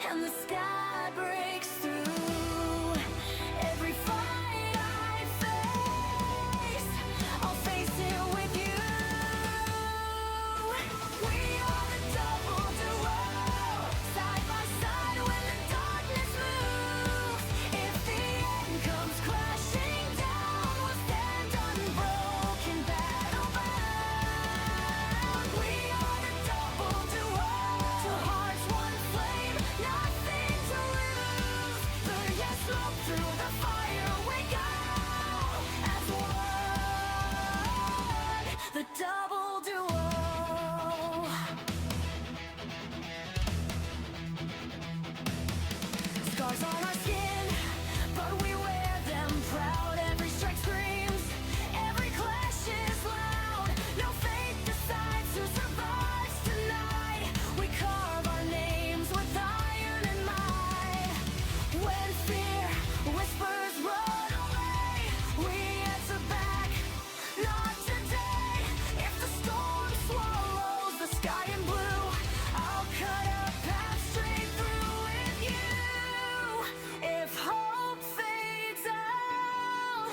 and the sky breaks through. Every fight I face, I'll face it with you. We are the double duo, side by side when the darkness moves. If the end comes crashing down, we'll stand unbroken, battle bound. We are the double duo, two hearts, one flame, nothing to lose. Through your smoke, through the fire, we go as one. The double duo. Scars on our skin, but we wear them proud. Every strike screams, every clash is loud. No fate decides who survives tonight. We carve our names with iron and might. When fear whispers run away, we answer back, not today. If the storm swallows the sky in blue, I'll cut a path straight through with you. If hope fades out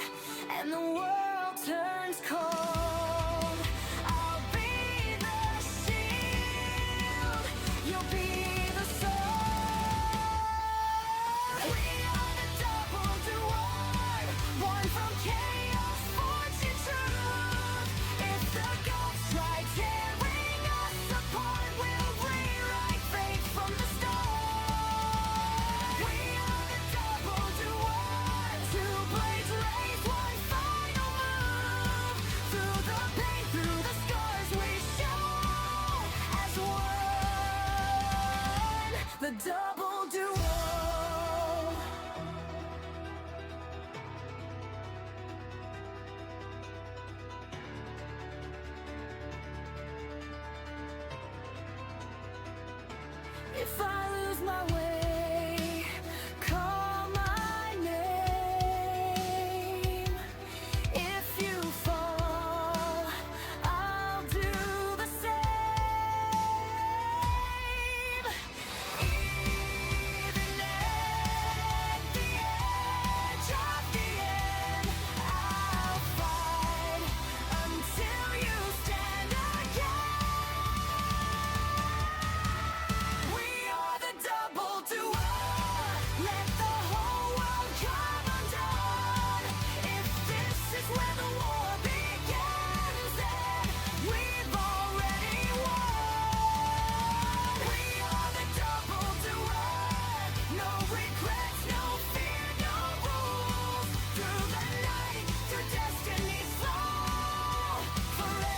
and the world turns cold, I'll be the shield, you'll be the sword. We are the double duo, born from chaos, forged truth. If the ghosts try tearing us apart, we'll rewrite fate from the start. We are the double duo, two blades raised, one final move. Through the pain, through the scars, we show as one. The double duo. If I lose my way, call my name. If you fall, I'll do the same. Even at the edge of the end, I'll fight until you stand again. We are the double duo. Let the whole world come undone. If this is where the war begins, then we've already won. We are the double duo. No regrets, no fear, no rules. Through the night, through destiny's flow, forever.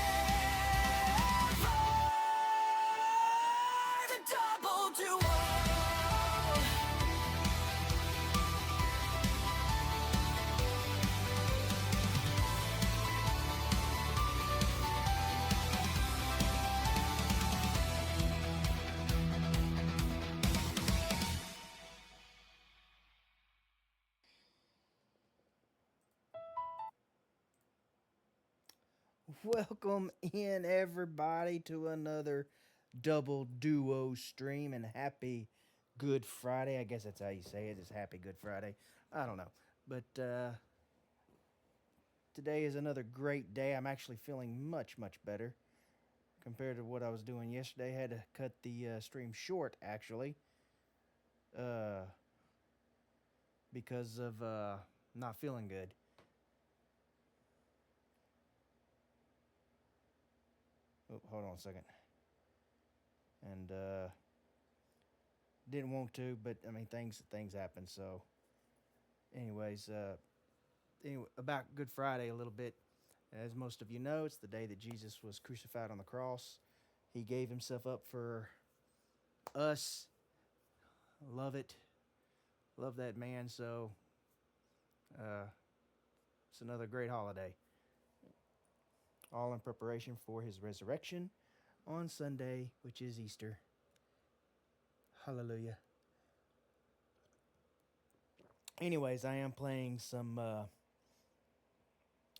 The double duo. Welcome in, everybody, to another double duo stream, and happy Good Friday. I guess that's how you say it. It's happy Good Friday. I don't know. But today is another great day. I'm actually feeling much, much better compared to what I was doing yesterday. Had to cut the stream short, actually, because of not feeling good. Oh, hold on a second. And didn't want to, but I mean things happen. So, anyways, anyway, about Good Friday a little bit. As most of you know, it's the day that Jesus was crucified on the cross. He gave himself up for us. Love it. Love that man. So, it's another great holiday. All in preparation for his resurrection on Sunday, which is Easter. Hallelujah. Anyways, I am playing some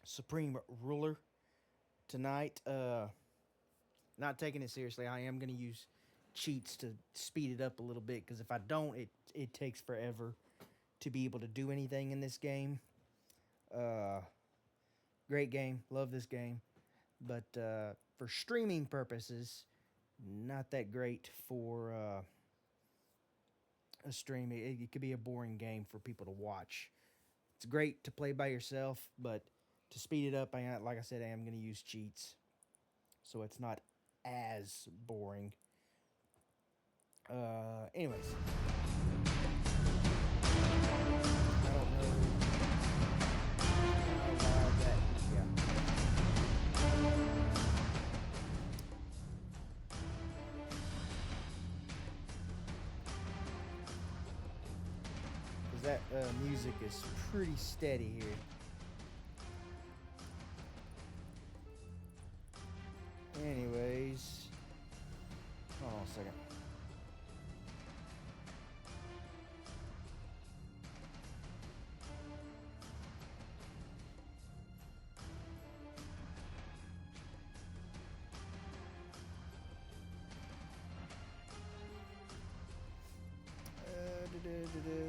Supreme Ruler tonight. Not taking it seriously. I am going to use cheats to speed it up a little bit, because if I don't, it takes forever to be able to do anything in this game. Uh, Great game, love this game, but for streaming purposes, not that great for a stream. It could be a boring game for people to watch. It's great to play by yourself, but to speed it up, like I said, I am going to use cheats, so it's not as boring. Anyways, I don't know how loud that. Yeah. Because that music is pretty steady here. Anyways, hold on a second.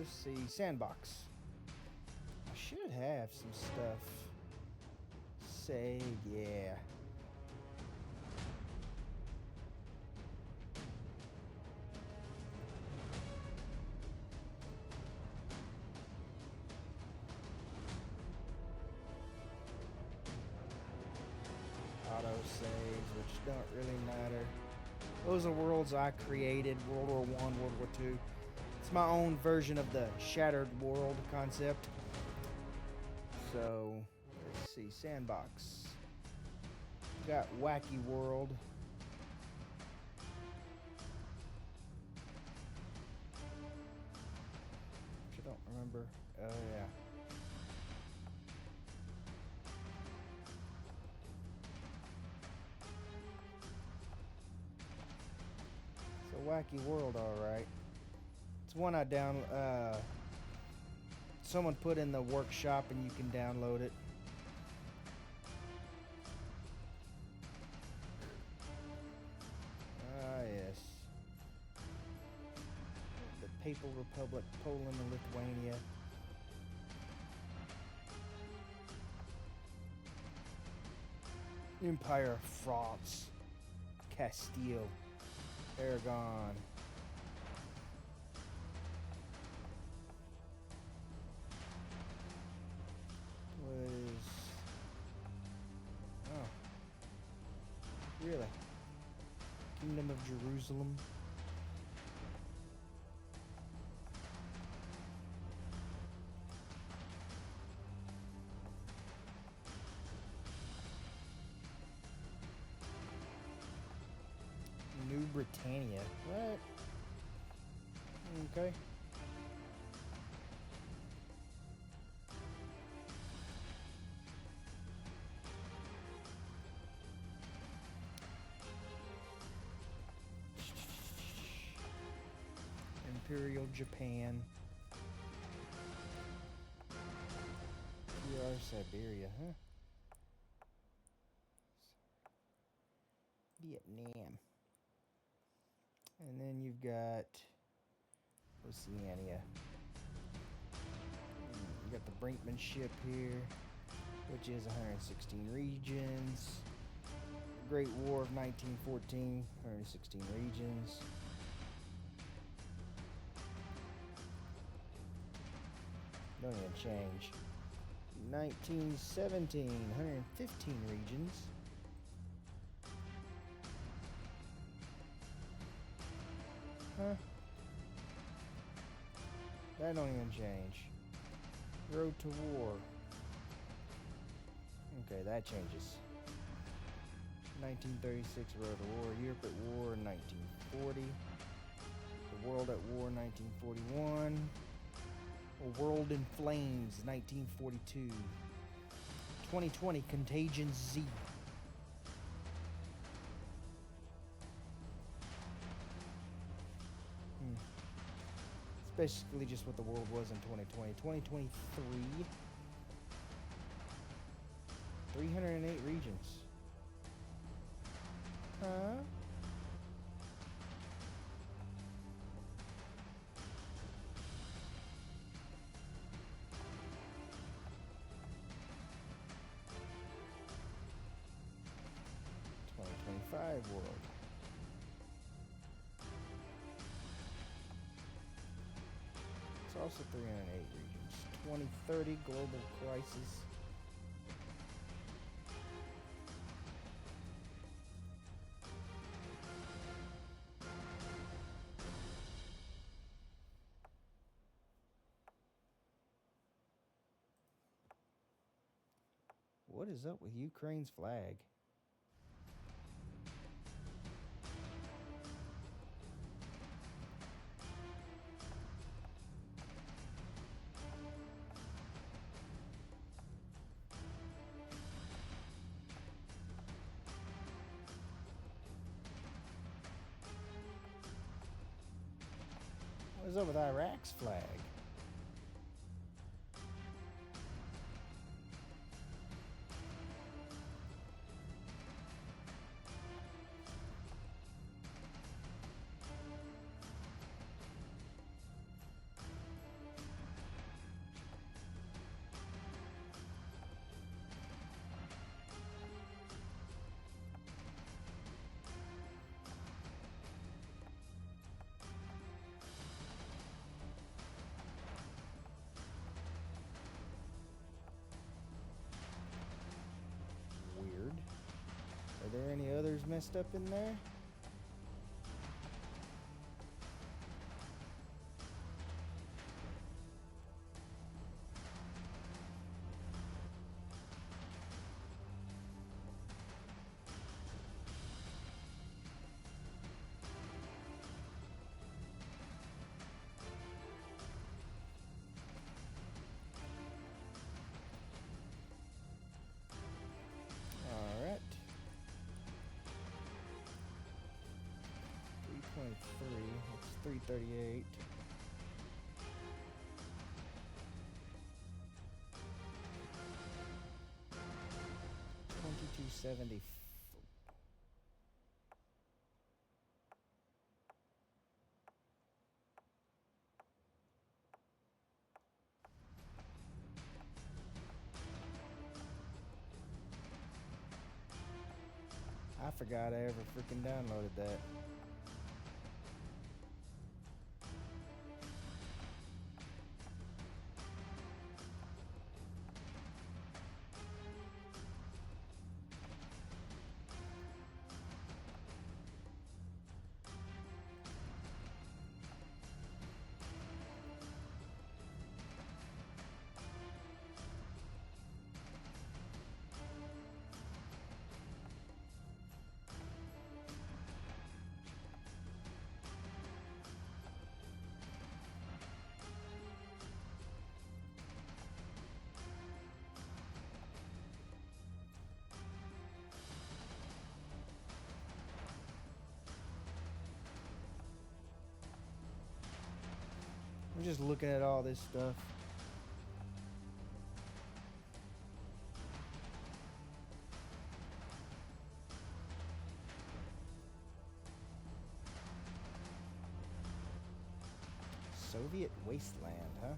See, sandbox. I should have some stuff. Say, yeah. Auto saves, which don't really matter. Those are worlds I created. World War I, World War II. It's my own version of the shattered world concept. So, let's see. Sandbox. Got Wacky World. Which I don't remember. Oh, yeah. It's a Wacky World, alright. It's one I someone put in the workshop and you can download it. Ah, yes. The Papal Republic, Poland and Lithuania. Empire of France. Castile. Aragon. Really? Kingdom of Jerusalem. New Britannia. What? Okay. Imperial Japan. PR Siberia, huh? Vietnam. And then you've got Oceania. You got the Brinkmanship here, which is 116 regions. The Great War of 1914, 116 regions. Don't even change. 1917, 115 regions. Huh? That don't even change. Road to War. Okay, that changes. 1936, Road to War. Europe at War, 1940. The World at War, 1941. A World in Flames, 1942. 2020, Contagion Z. It's basically just what the world was in 2020. 2023, 308 regions. Huh? Tribe World. It's also 308 regions. 2030 global crisis. What is up with Ukraine's flag? What is up with Iraq's flag? Weird. Are there any others messed up in there? Alright. 3.3. That's 338. 2270. I forgot I ever freaking downloaded that. I'm just looking at all this stuff. Soviet wasteland, huh?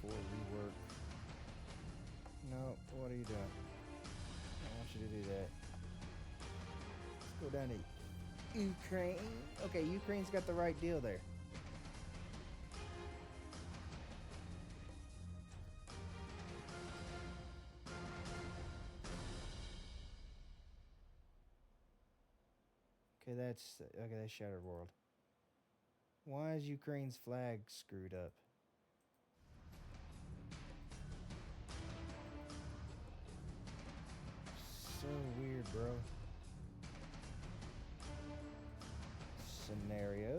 Rework. No, what are you doing? I don't want you to do that. Let's go down to Ukraine. Okay, Ukraine's got the right deal there. Okay, that's Shattered World. Why is Ukraine's flag screwed up? So weird, bro. Scenarios.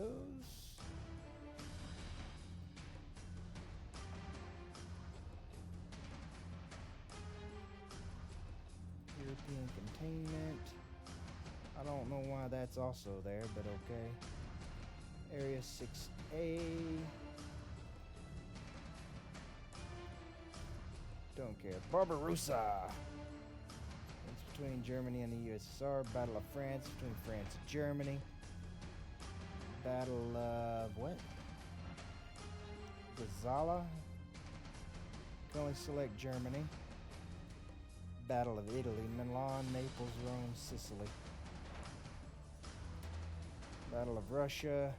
European containment. I don't know why that's also there, but okay. Area 6A. Don't care. Barbarossa. It's between Germany and the USSR. Battle of France between France and Germany. Battle of what? Gazala. Can only select Germany. Battle of Italy. Milan, Naples, Rome, Sicily. Battle of Russia.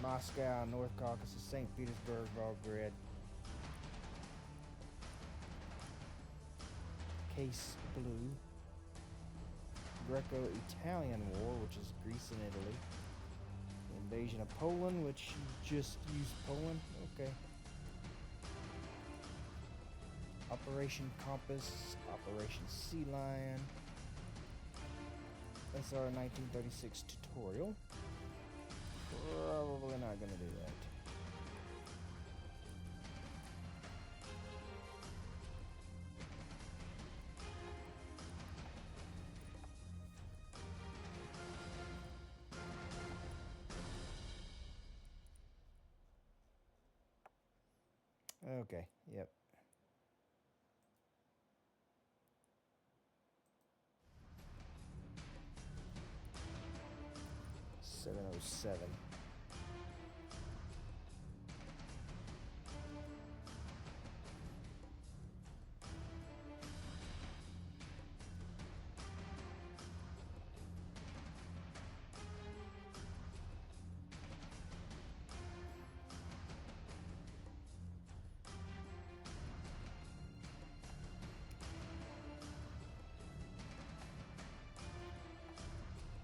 Moscow, North Caucasus, St. Petersburg, Volgograd. Case Blue. Greco-Italian War, which is Greece and Italy. The invasion of Poland, which just used Poland. Okay. Operation Compass, Operation Sea Lion. SR 1936 tutorial. Probably not gonna do that. Okay, yep. $707.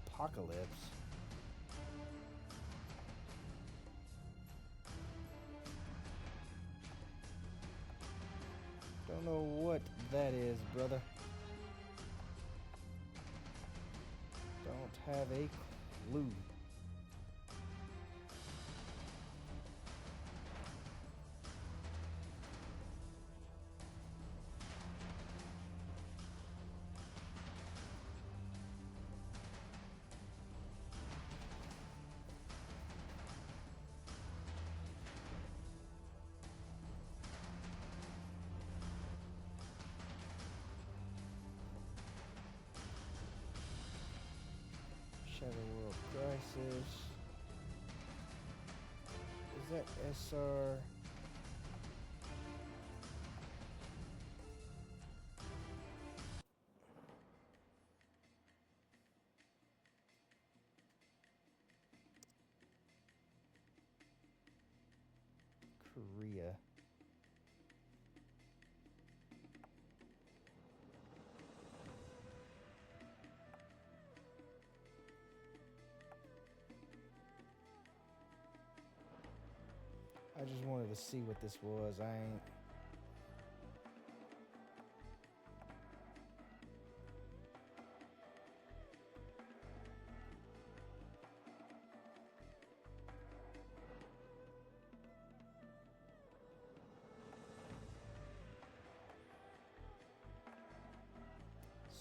Apocalypse. Don't know what that is, brother. Don't have a clue. Shadow World Crisis. Is that SR? Korea. I just wanted to see what this was. I ain't.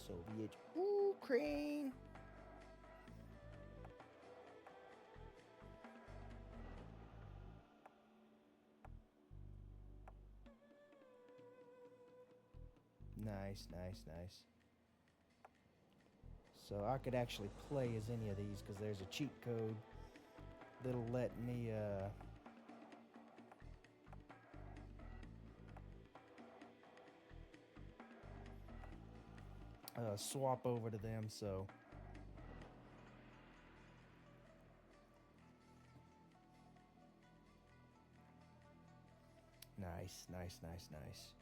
Soviet Ukraine. Nice, nice, nice. So I could actually play as any of these because there's a cheat code that'll let me swap over to them. So nice, nice, nice, nice.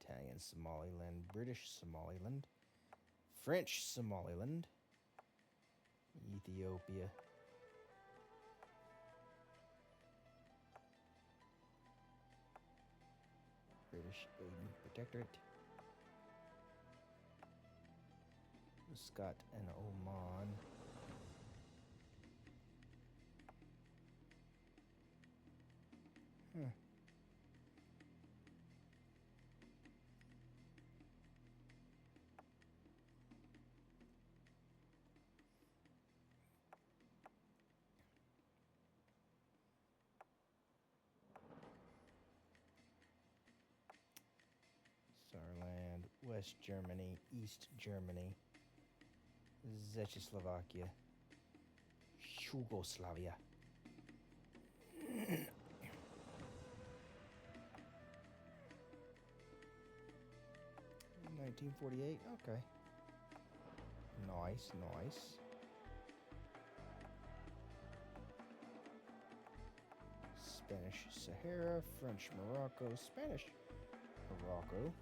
Italian Somaliland, British Somaliland, French Somaliland, Ethiopia, British Aden Protectorate, Muscat and Oman, Huh. Saarland, West Germany, East Germany, Czechoslovakia, Yugoslavia. 1948. Okay. Nice, nice. Spanish Sahara, French Morocco, Spanish Morocco.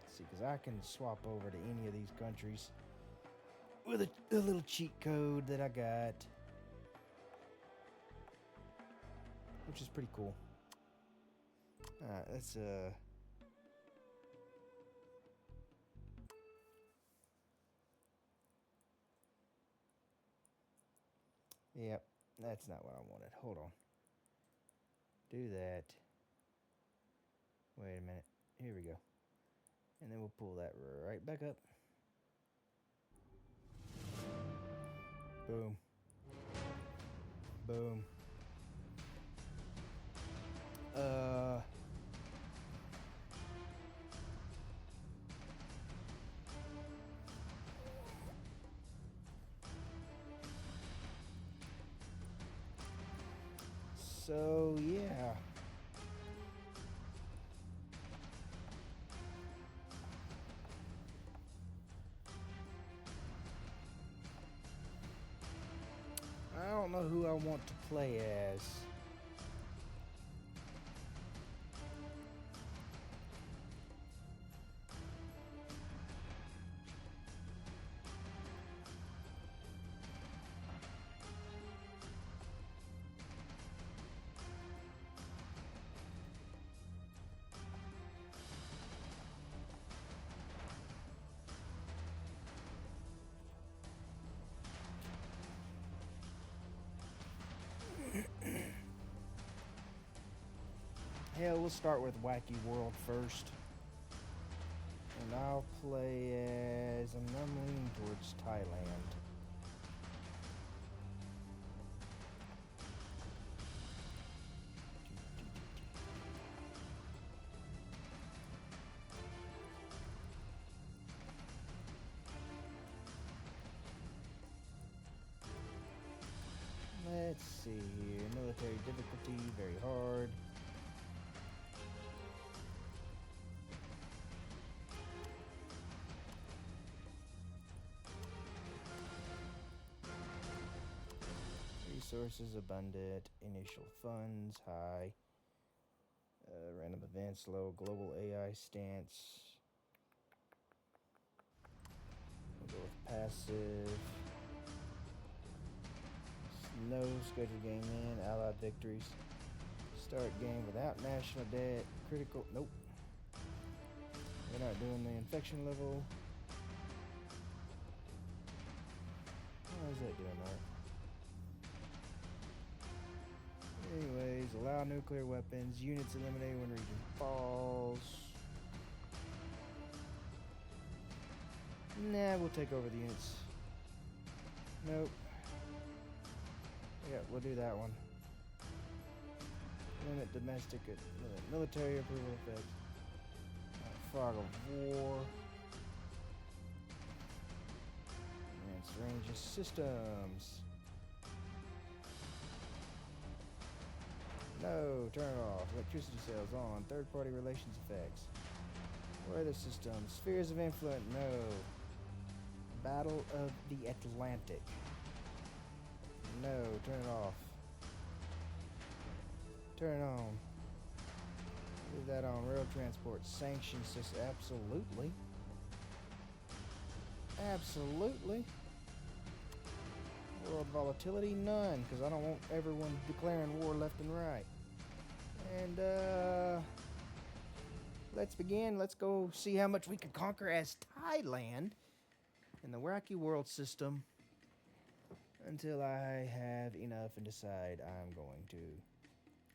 See, because I can swap over to any of these countries with a little cheat code that I got, which is pretty cool. Alright, let's yep, that's not what I wanted. Hold on. Do that. Wait a minute. Here we go. And then we'll pull that right back up. Boom. Boom. So, yeah. I don't know who I want to play as. Hell, we'll start with Wacky World first. And I'll play as... I'm leaning towards Thailand. Let's see here. Military difficulty, very hard. Resources abundant. Initial funds high. Random events low. Global AI stance. We'll go with passive. No scheduled game in. Allied victories. Start game without national debt. Critical. Nope. We're not doing the infection level. How is that doing that? Anyways, allow nuclear weapons. Units eliminated when region falls. Nah, we'll take over the units. Nope. Yeah, we'll do that one. Limit domestic, limit military approval effects. Fog of war. Advanced ranges systems. No, turn it off. Electricity cells on. Third-party relations effects. Weather systems. Spheres of influence. No. Battle of the Atlantic. No, turn it off. Turn it on. Leave that on. Rail transport. Sanctions system. Absolutely. Absolutely. World volatility, none, because I don't want everyone declaring war left and right. And let's begin. Let's go see how much we can conquer as Thailand. in the wacky world system until I have enough and decide I'm going to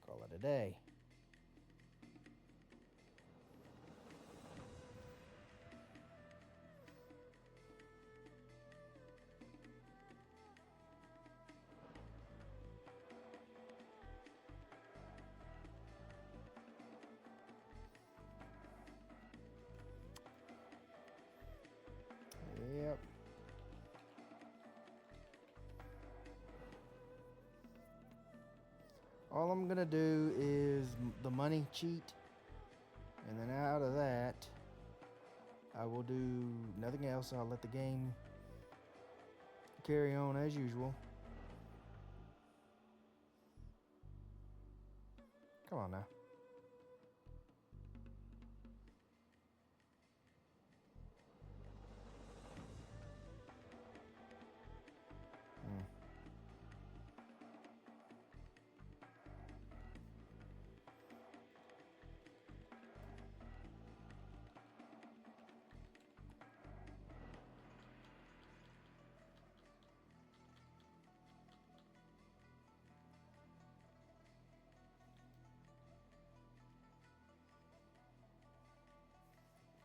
call it a day. Yep. All I'm gonna do is the money cheat, and then out of that, I will do nothing else. I'll let the game carry on as usual. Come on now. Hmm.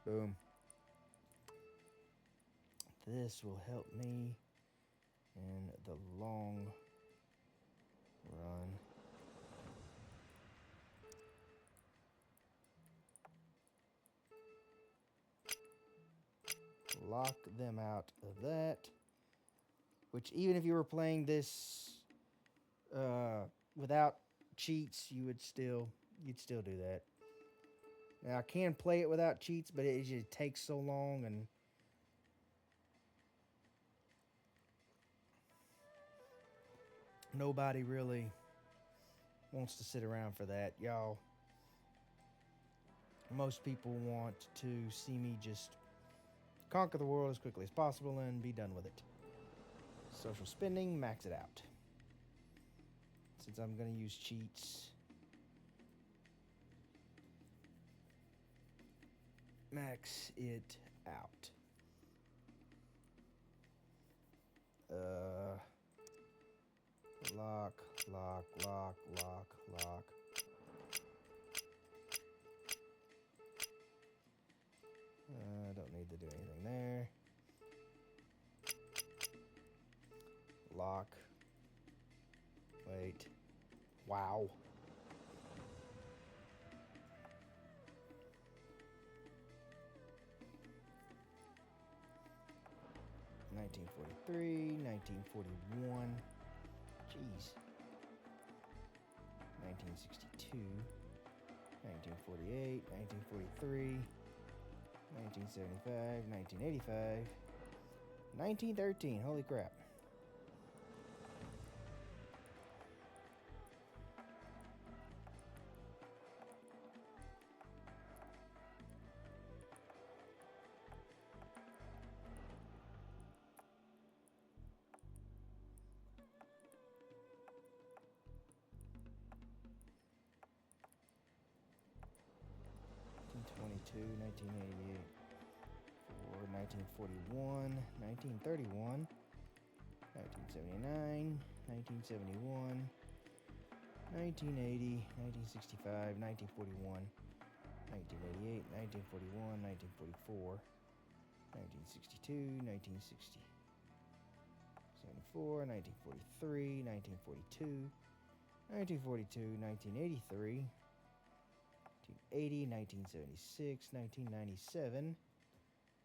Boom. This will help me in the long run. Lock them out of that. Which, even if you were playing this without cheats, you'd still do that. Now I can play it without cheats, but it just takes so long, and nobody really wants to sit around for that, y'all. Most people want to see me just conquer the world as quickly as possible and be done with it. Social spending, max it out. Since I'm going to use cheats, max it out. Lock. Don't need to do anything there. Lock. Wait. Wow. $1943, 1941. Jeez. 1962, 1948, 1943, 1975, 1985, 1913. Holy crap. $1922, 1988, 1941, 1931, 1979, 1971, 1980, 1965, 1941, 1988, 1941, 1944, 1962, 1960, 74, 1943, 1942, 1942, 1983, 1980, 1976, 1997,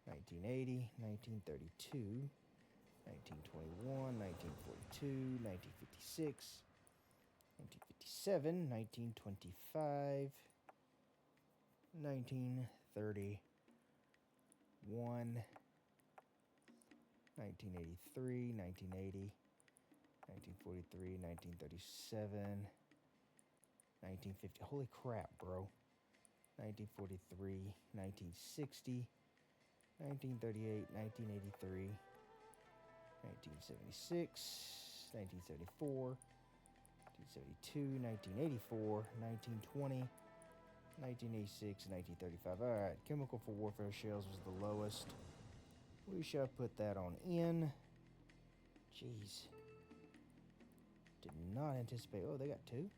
1980, 1932, 1921, 1942, 1956, 1957, 1925, 1931, 1983, 1980, 1943, 1937, 1950. Holy crap, bro. 1943, 1960, 1938, 1983, 1976, 1974, 1972, 1984, 1920, 1986, 1935. All right, chemical for warfare shells was the lowest. We shall put that on in. Jeez. Did not anticipate. Oh, they got two.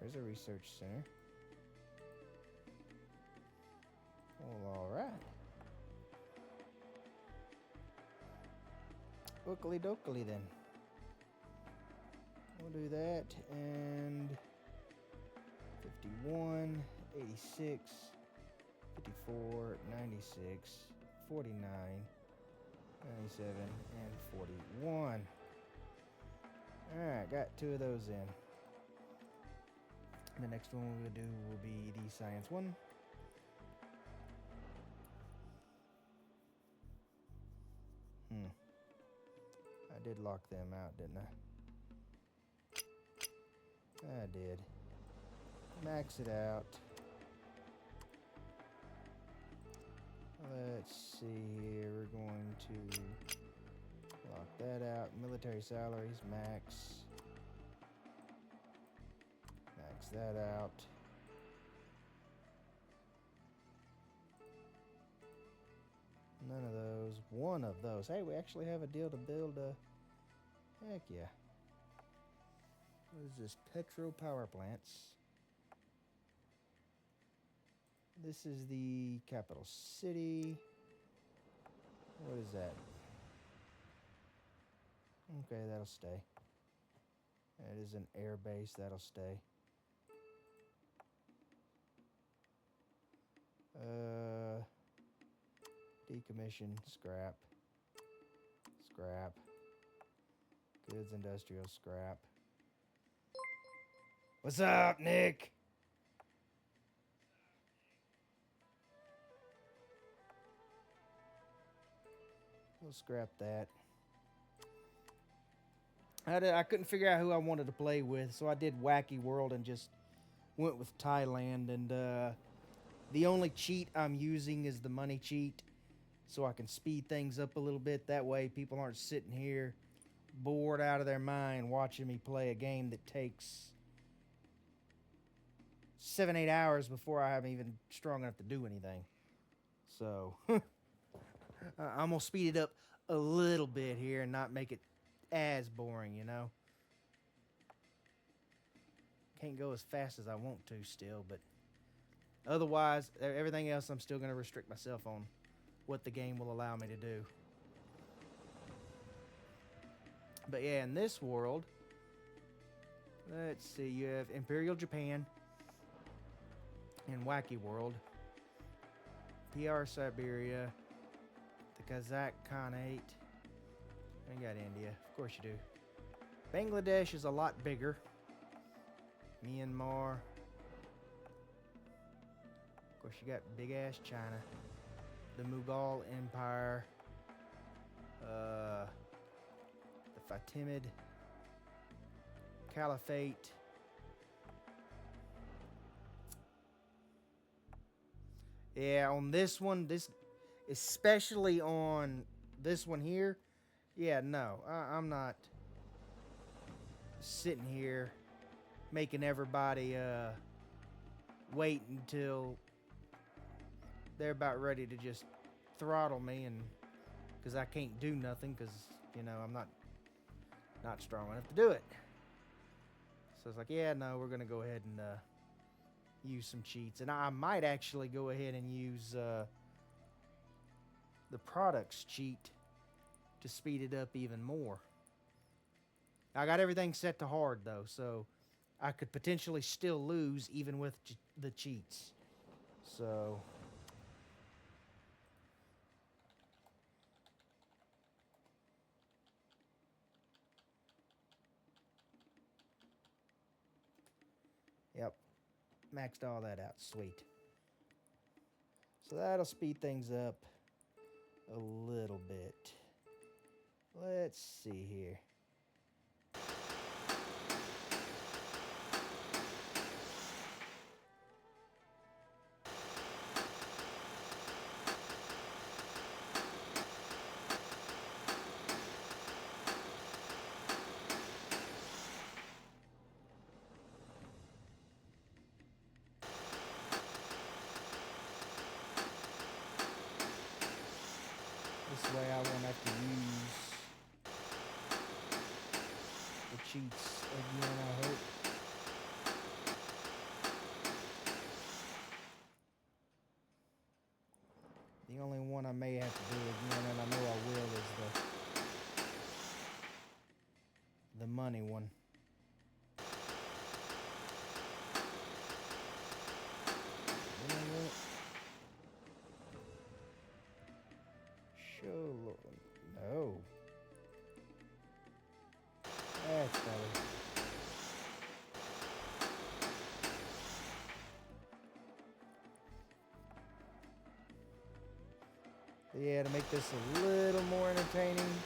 There's a research center. Well, all right. Oakley dokley then. We'll do that, and 51, 86, 54, 96, 49, 97, and 41. Alright, got two of those in. The next one we'll do will be the science one. I did lock them out, didn't I? I did. Max it out. Let's see here. We're going to lock that out. Military salaries, max. Max that out. None of those. One of those. Hey, we actually have a deal to build a... Heck yeah. What is this? Petro power plants. This is the capital city. What is that? Okay, that'll stay. That is an air base. That'll stay. Decommission, scrap. Scrap. Goods industrial, scrap. What's up, Nick? We'll scrap that. I couldn't figure out who I wanted to play with, so I did Wacky World and just went with Thailand. And the only cheat I'm using is the money cheat, so I can speed things up a little bit. That way people aren't sitting here bored out of their mind watching me play a game that takes 7-8 hours before I'm even strong enough to do anything. So I'm gonna speed it up a little bit here and not make it as boring, you know. Can't go as fast as I want to still, but otherwise everything else I'm still gonna restrict myself on what the game will allow me to do. But yeah, in this world, let's see, you have Imperial Japan in Wacky World, PR Siberia, the Kazakh Khanate, and you got India, of course you do. Bangladesh is a lot bigger. Myanmar, of course you got big ass China, the Mughal Empire, the Fatimid Caliphate, yeah, on this one, especially on this one here, yeah, no, I'm not sitting here making everybody wait until they're about ready to just throttle me, and because I can't do nothing because, you know, I'm not strong enough to do it. So it's like, yeah, no, we're gonna go ahead and use some cheats, and I might actually go ahead and use the products cheat to speed it up even more. I got everything set to hard though, so I could potentially still lose even with the cheats. So yep, maxed all that out. Sweet. So that'll speed things up a little bit. Let's see here. This way I won't have to use the cheats again, I hope. The only one I may have to do again, and I know I will, is the money one. You know what? Show no. That's better. Yeah, to make this a little more entertaining,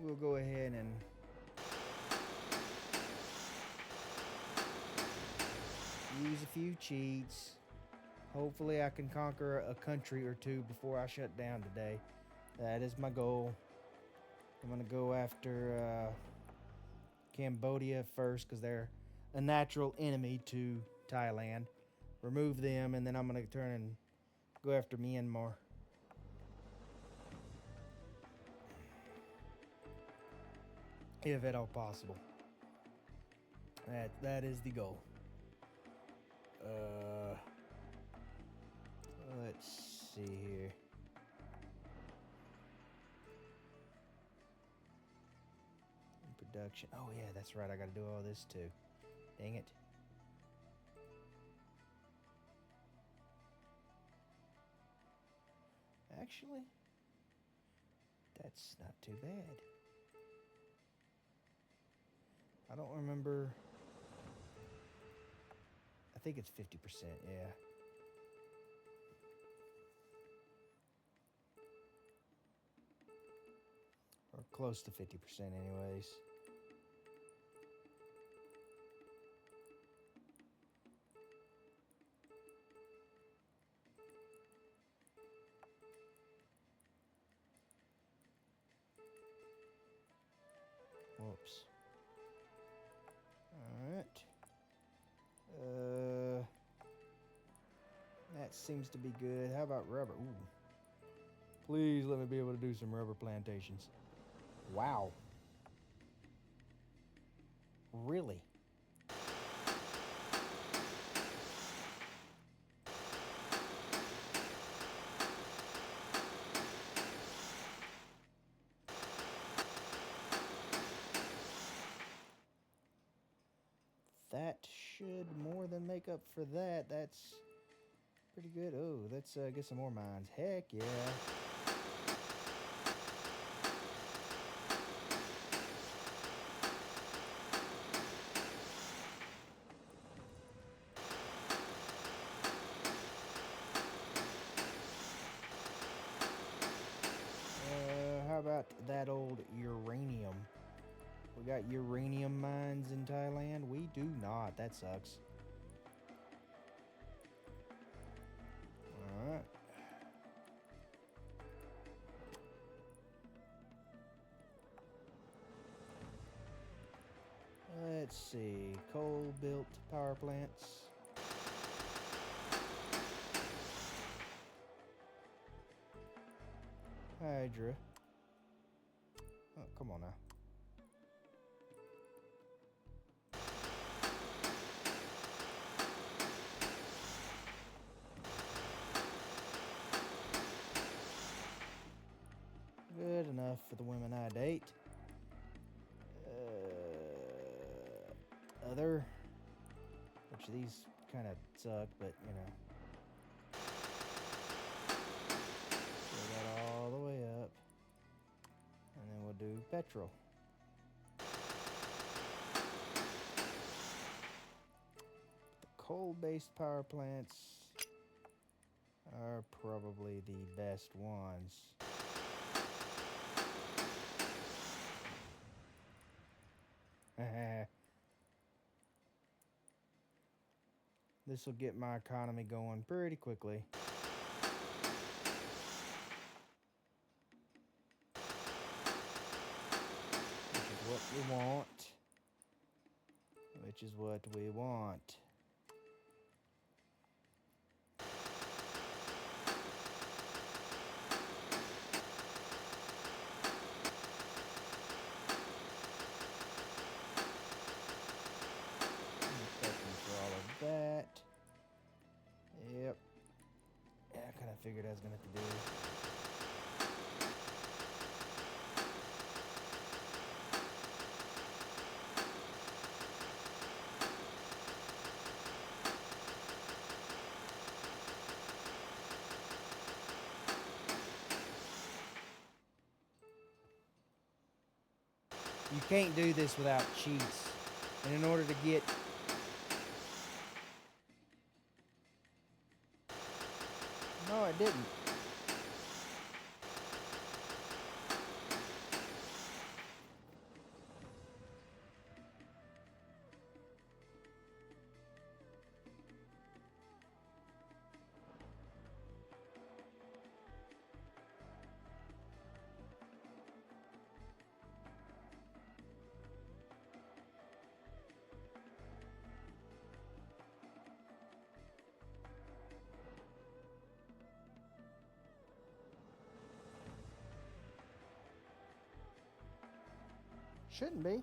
we'll go ahead and use a few cheats. Hopefully I can conquer a country or two before I shut down today. That is my goal. I'm going to go after Cambodia first because they're a natural enemy to Thailand. Remove them, and then I'm going to turn and go after Myanmar. If at all possible. That is the goal. Let's see here. Production. Oh yeah, that's right. I got to do all this too. Dang it. Actually, that's not too bad. I don't remember. I think it's 50%, yeah. Or close to 50% anyways. Whoops. Alright. That seems to be good. How about rubber? Ooh. Please let me be able to do some rubber plantations. Wow. Really? That should more than make up for that. That's pretty good. Oh, let's get some more mines. Heck yeah. How about that old uranium? We got uranium mines in Thailand? We do not. That sucks. Alright. Let's see. Coal-built power plants. Hydra. Oh, come on now. Good enough for the women I date. Other, which these kind of suck, but you know. Go that all the way up. And then we'll do petrol. The coal-based power plants are probably the best ones. This will get my economy going pretty quickly. Which is what we want. Which is what we want. For all of that. Yep. Yeah, I kind of figured I was going to have to do it. You can't do this without cheats. And in order to get... No, it didn't. Shouldn't be.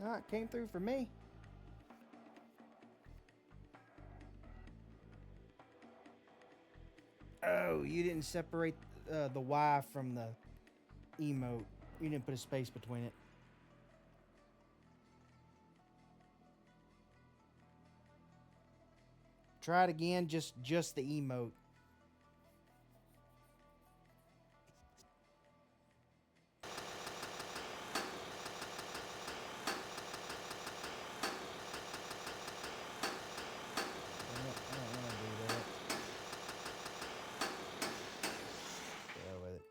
No, it came through for me. Oh, you didn't separate the Y from the emote. You didn't put a space between it. Try it again, just the emote. I don't want to do that. Go with it.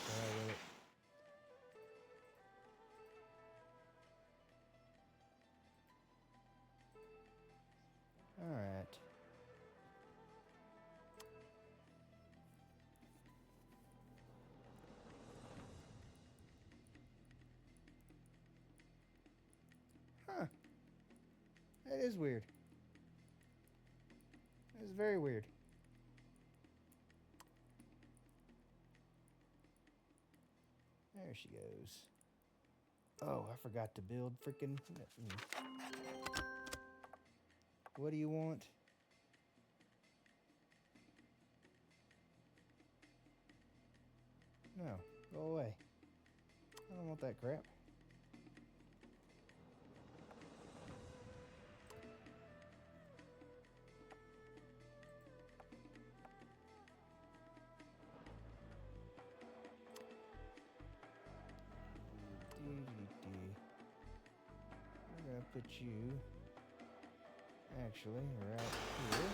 Go with it. All right. Huh. That is weird. That is very weird. There she goes. Oh, I forgot to build freaking... What do you want? No, go away. I don't want that crap. We're gonna put you actually right here.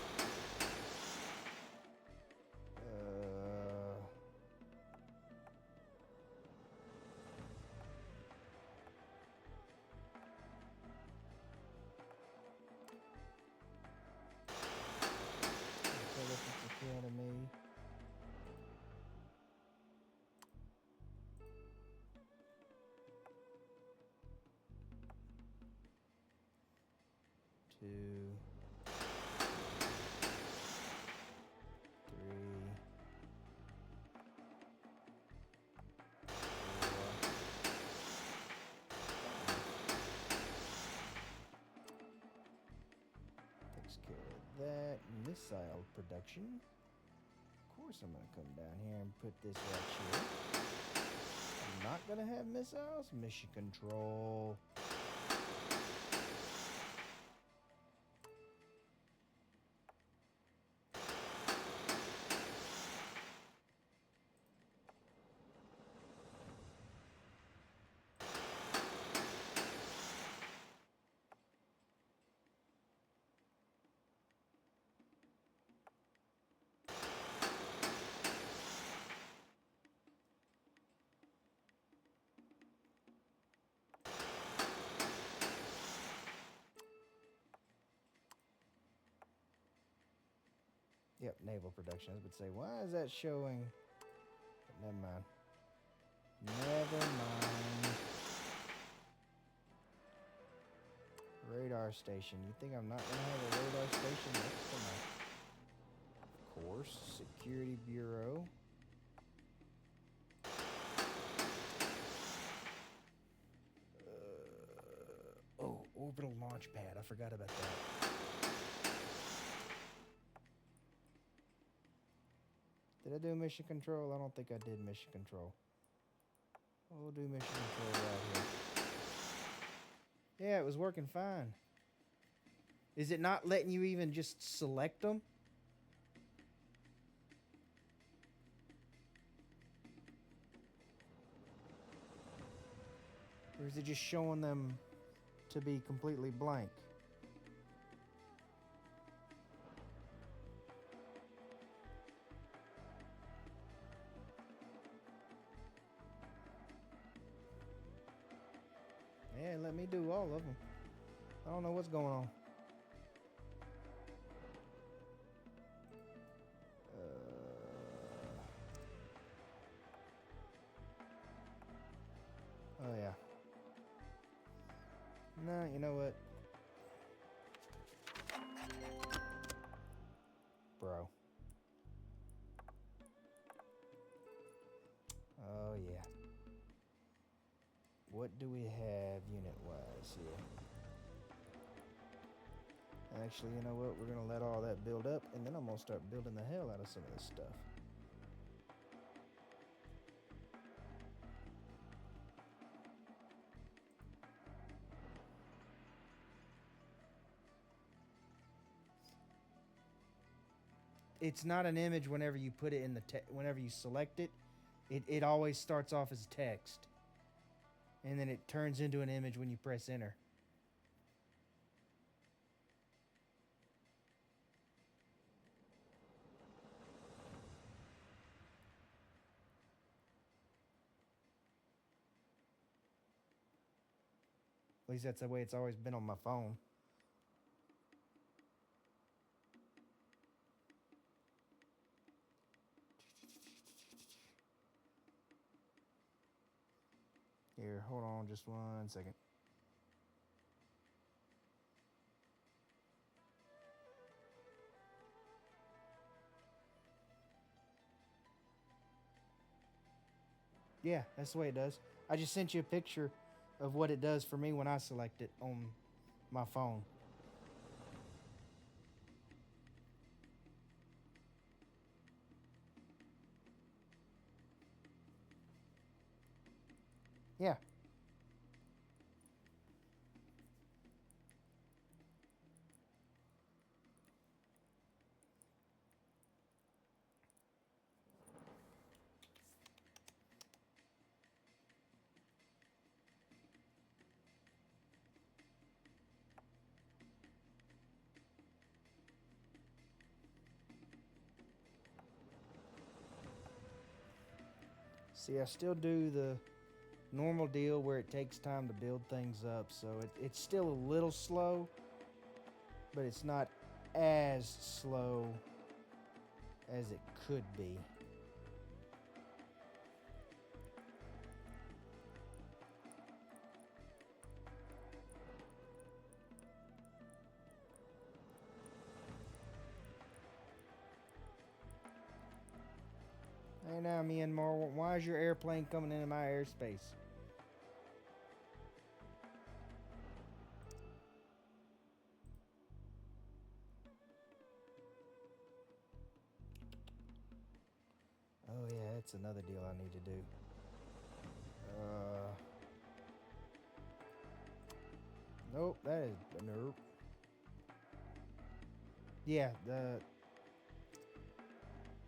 Academy. Two, three, takes care of that. Missile production. Of course, I'm gonna come down here and put this right here. not gonna have missiles? Mission control. Yep, naval production. I would say, why is that showing? But never mind. Never mind. Radar station. You think I'm not gonna have a radar station next to my? Of course, Security Bureau. Oh, orbital launch pad. I forgot about that. Did I do mission control? I don't think I did mission control. We'll do mission control right here. Yeah, it was working fine. Is it not letting you even just select them? Or is it just showing them to be completely blank? Yeah, let me do all of them. I don't know what's going on. Oh, yeah. Nah, you know what? Bro. Oh, yeah. What do we have unit-wise here? Actually, you know what? We're going to let all that build up, and then I'm going to start building the hell out of some of this stuff. It's not an image whenever you put it in the whenever you select it. It always starts off as text. And then it turns into an image when you press enter. At least that's the way it's always been on my phone. Here, hold on just 1 second. Yeah, that's the way it does. I just sent you a picture of what it does for me when I select it on my phone. Yeah. See, I still do the normal deal where it takes time to build things up, so it's still a little slow, but it's not as slow as it could be. Hey now, Myanmar, why is your airplane coming into my airspace? Oh yeah, that's another deal I need to do. Nope, that is nope. Yeah, the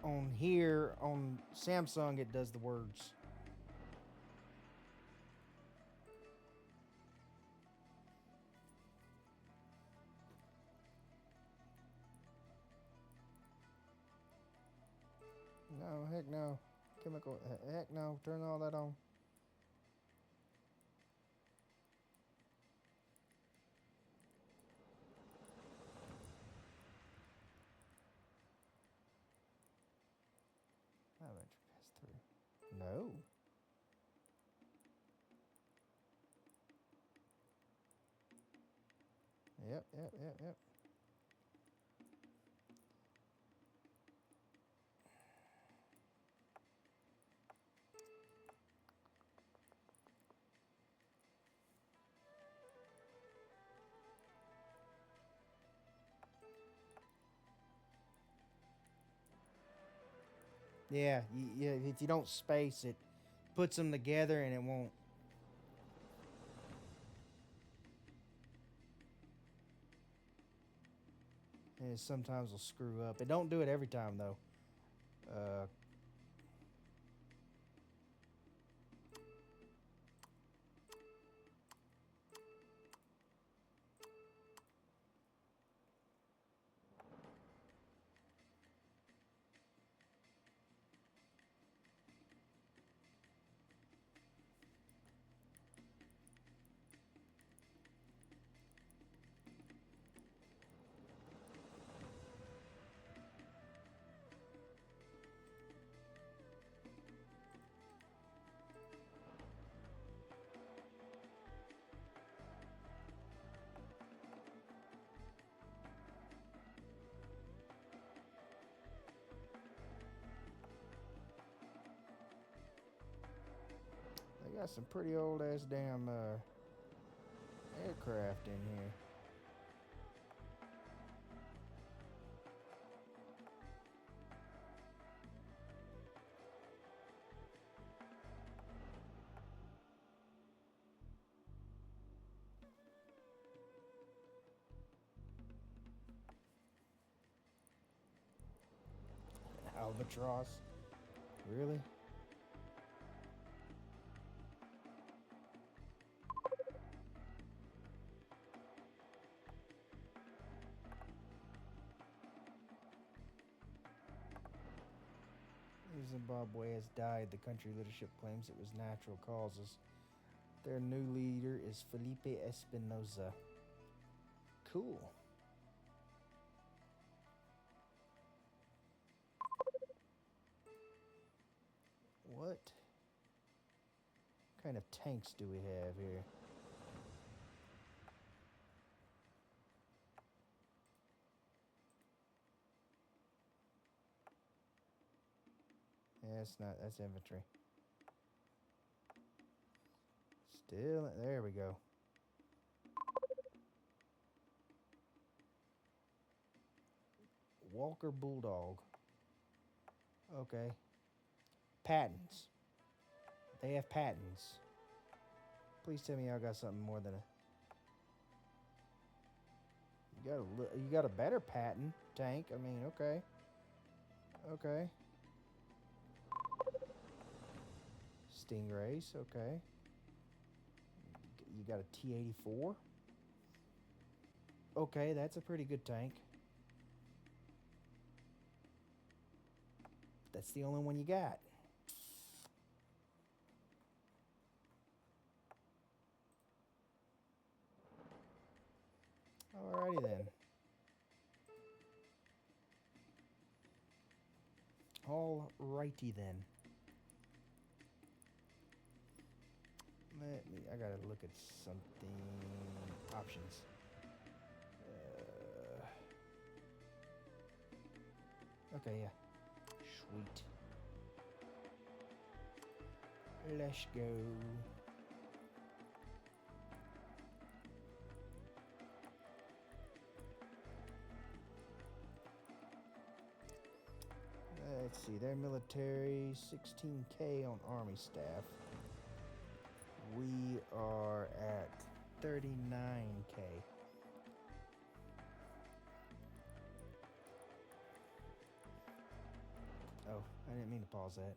on here on Samsung it does the words. No, heck no. Chemical, heck no. Turn all that on. Biometric pass through. No. Yep. Yeah, yeah. If you don't space it, puts them together and it won't. And it sometimes will screw up. It don't do it every time though. Uh, they got some pretty old ass damn aircraft in here. Albatross. Really? Zimbabwe has died. The country leadership claims it was natural causes. Their new leader is Felipe Espinosa. Cool. What kind of tanks do we have here? Yeah, it's not. That's infantry. Still, there we go. Walker Bulldog. Okay. Patents. They have patents. Please tell me y'all got something more than a. You got a better patent tank. I mean, okay. Okay. Stingrays. Okay. You got a T-84. Okay, that's a pretty good tank. That's the only one you got. Alrighty then. Alrighty then. I gotta look at something. Options. Okay, yeah. Sweet. Let's go. Let's see, their military, 16K on army staff. We are at 39K. Oh, I didn't mean to pause that.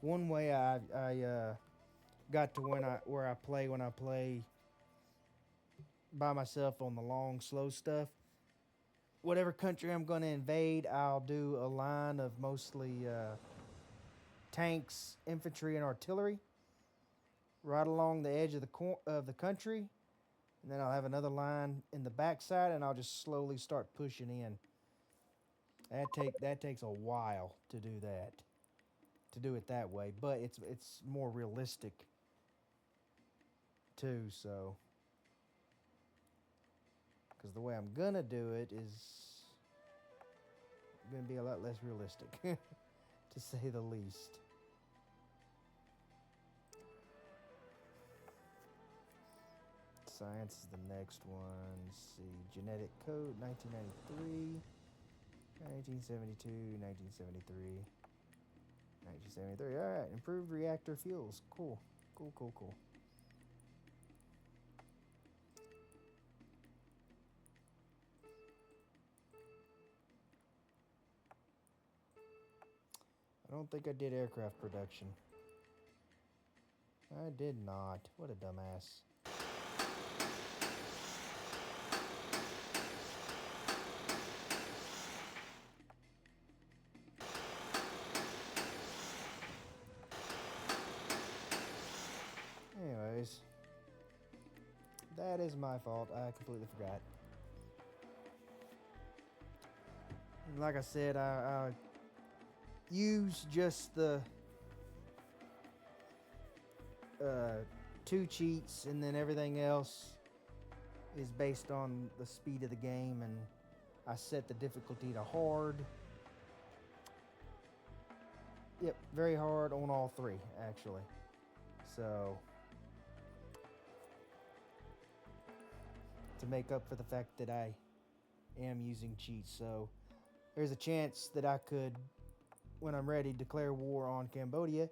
One way I got to where I play by myself on the long slow stuff. Whatever country I'm going to invade, I'll do a line of mostly tanks, infantry, and artillery right along the edge of the country, and then I'll have another line in the backside, and I'll just slowly start pushing in. That takes a while to do that, to do it that way, but it's more realistic too. So, because the way I'm gonna do it is gonna be a lot less realistic, to say the least. Science is the next one. Let's see, genetic code 1993, 1972, 1973, 1973. All right, improved reactor fuels. Cool. I don't think I did aircraft production. I did not. What a dumbass. Anyways, that is my fault. I completely forgot. And like I said, I use just the 2 cheats, and then everything else is based on the speed of the game, and I set the difficulty to hard. Yep, very hard on all 3 actually. So to make up for the fact that I am using cheats, so there's a chance that I could, when I'm ready, declare war on Cambodia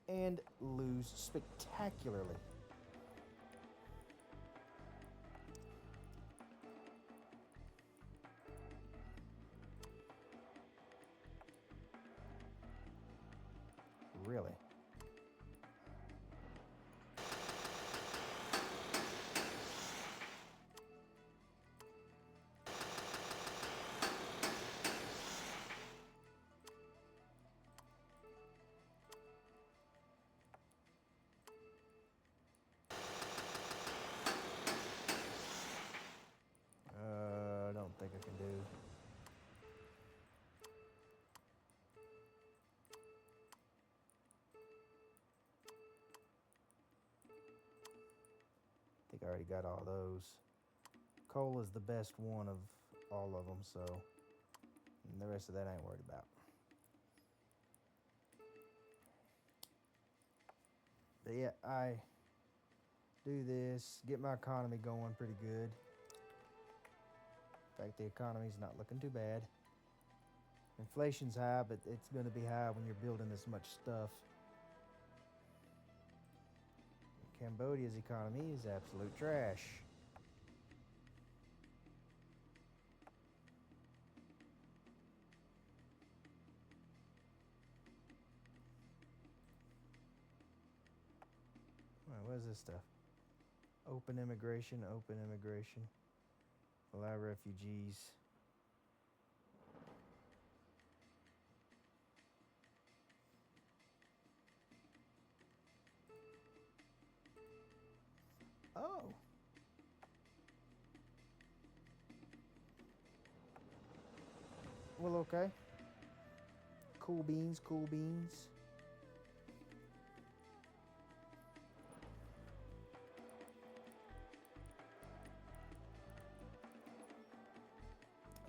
and lose spectacularly. Really? I don't think I can do. I think I already got all those. Coal is the best one of all of them, so and the rest of that I ain't worried about. But yeah, I do this, get my economy going pretty good. In fact, the economy's not looking too bad. Inflation's high, but it's going to be high when you're building this much stuff. Cambodia's economy is absolute trash. Alright, what is this stuff? Open immigration, allow refugees. Oh. Well, okay. Cool beans.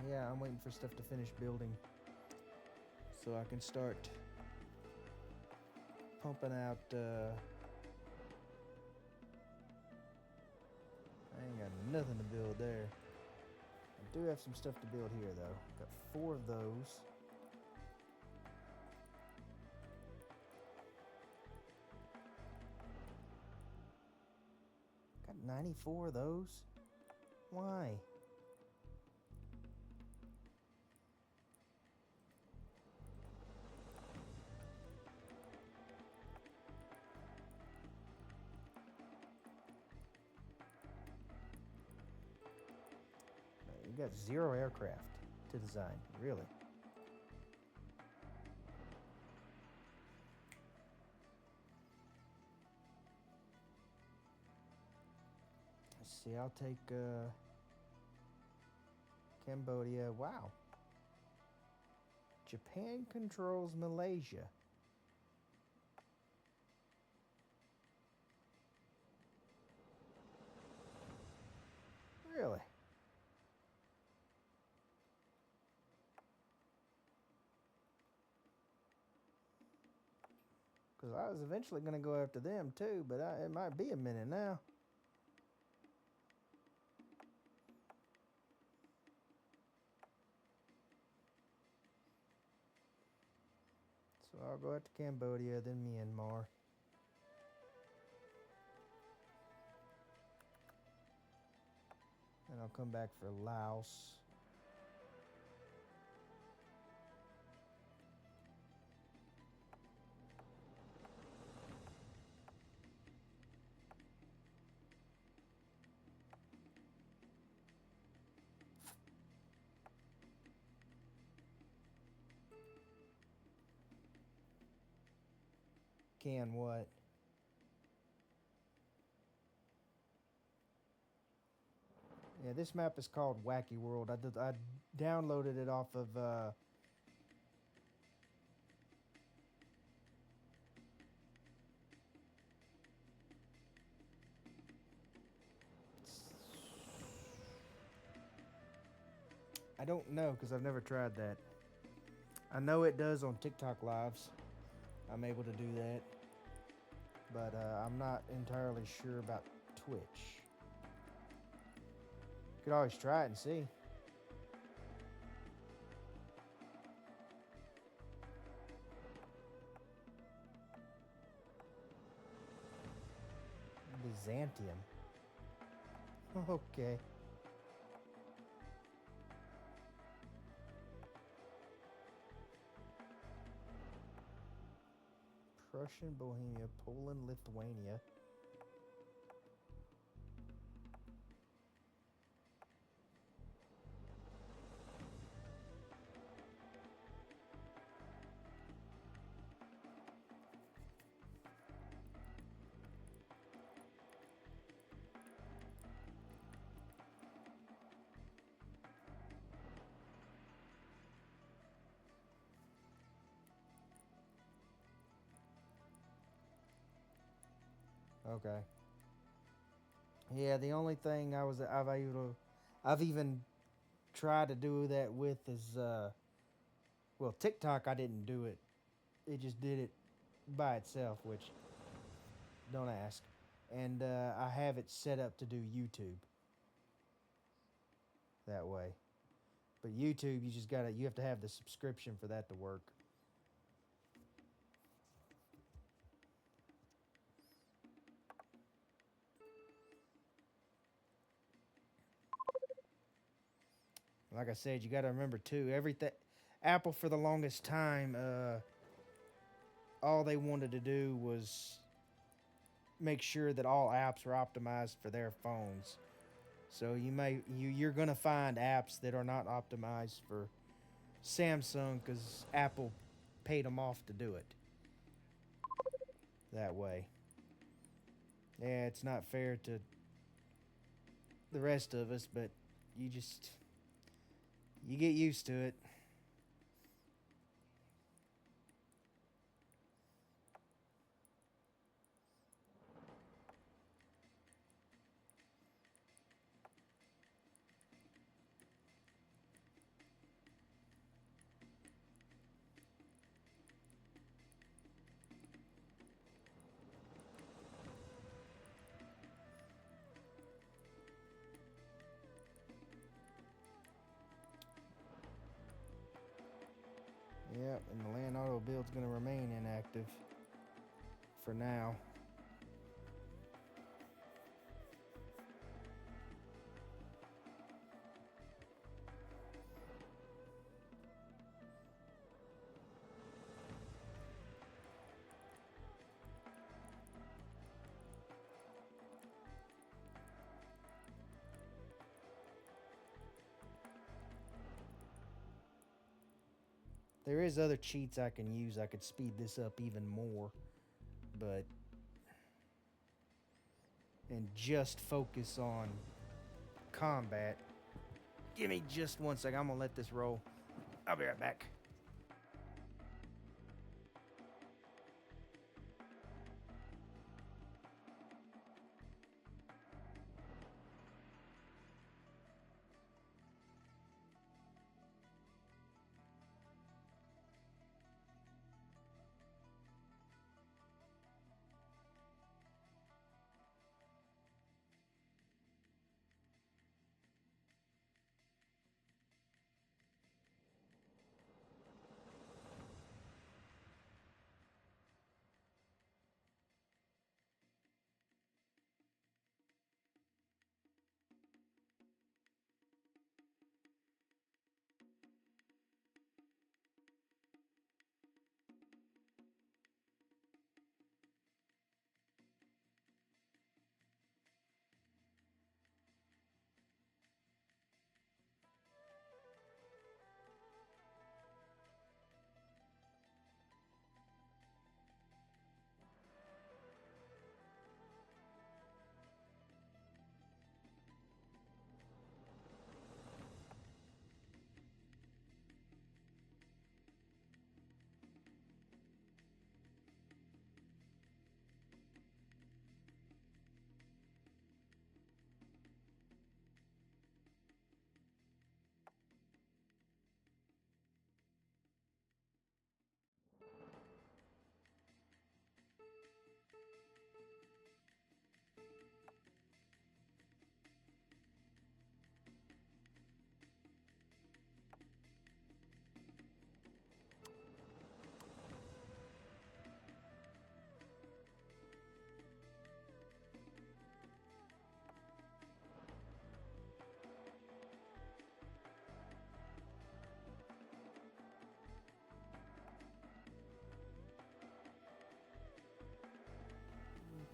yeah, I'm waiting for stuff to finish building so I can start pumping out. I ain't got nothing to build there. I do have some stuff to build here though. Got 4 of those. Got 94 of those? Why? You got 0 aircraft to design, really. Let's see, I'll take Cambodia. Wow. Japan controls Malaysia. Really? Because I was eventually going to go after them too, but it might be a minute now. So I'll go after Cambodia, then Myanmar. And I'll come back for Laos. Can what? Yeah, this map is called Wacky World. I downloaded it off of I don't know because I've never tried that. I know it does on TikTok lives. I'm able to do that. But I'm not entirely sure about Twitch. Could always try it and see. Byzantium. Okay. Prussian, Bohemia, Poland, Lithuania. Okay. Yeah, the only thing I've even tried to do that with is well, TikTok I didn't do it. It just did it by itself, which don't ask. And I have it set up to do YouTube that way. But YouTube, you have to have the subscription for that to work. Like I said, you got to remember too, everything Apple for the longest time, all they wanted to do was make sure that all apps were optimized for their phones. So you're gonna find apps that are not optimized for Samsung because Apple paid them off to do it that way. Yeah, it's not fair to the rest of us, but you get used to it. Yep, and the land auto build's going to remain inactive for now. There is other cheats I can use. I could speed this up even more, but and just focus on combat. Give me just 1 second. I'm gonna let this roll. I'll be right back.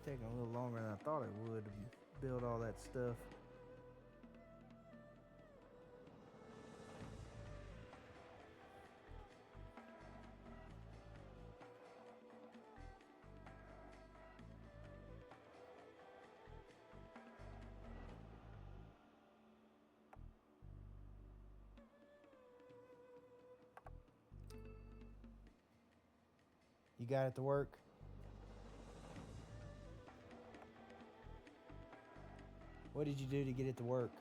Taking a little longer than I thought it would to build all that stuff. You got it to work? What did you do to get it to work?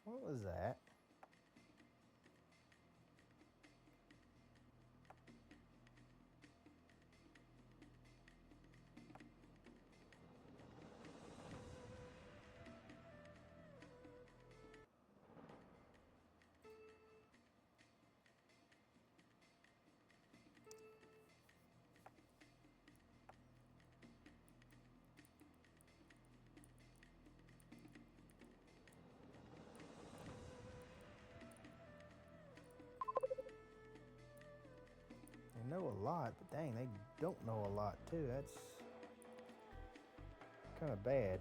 What was that? They know a lot, but dang, they don't know a lot too. That's kind of bad.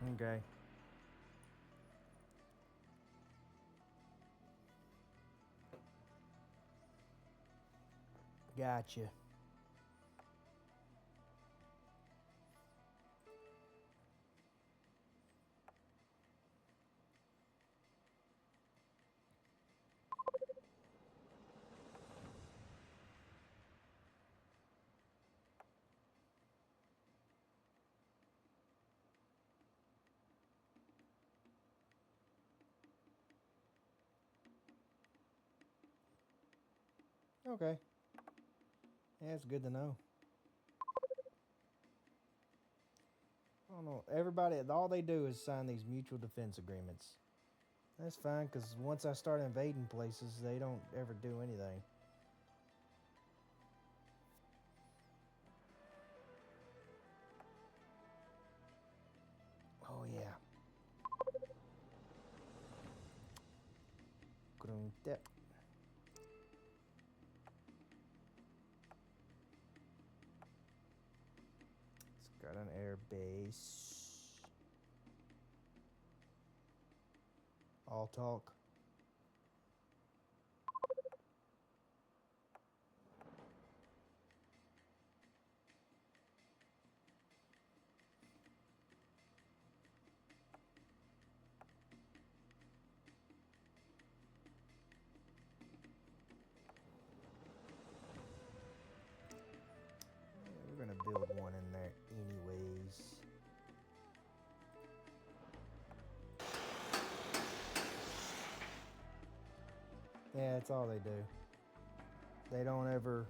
Okay. Gotcha. Okay. Yeah, it's good to know. I don't know. Everybody, all they do is sign these mutual defense agreements. That's fine, because once I start invading places, they don't ever do anything. Oh, yeah. Grunte. It's got an air base. All talk. Yeah, we're gonna build one in there anyways. Yeah, that's all they do. They don't ever.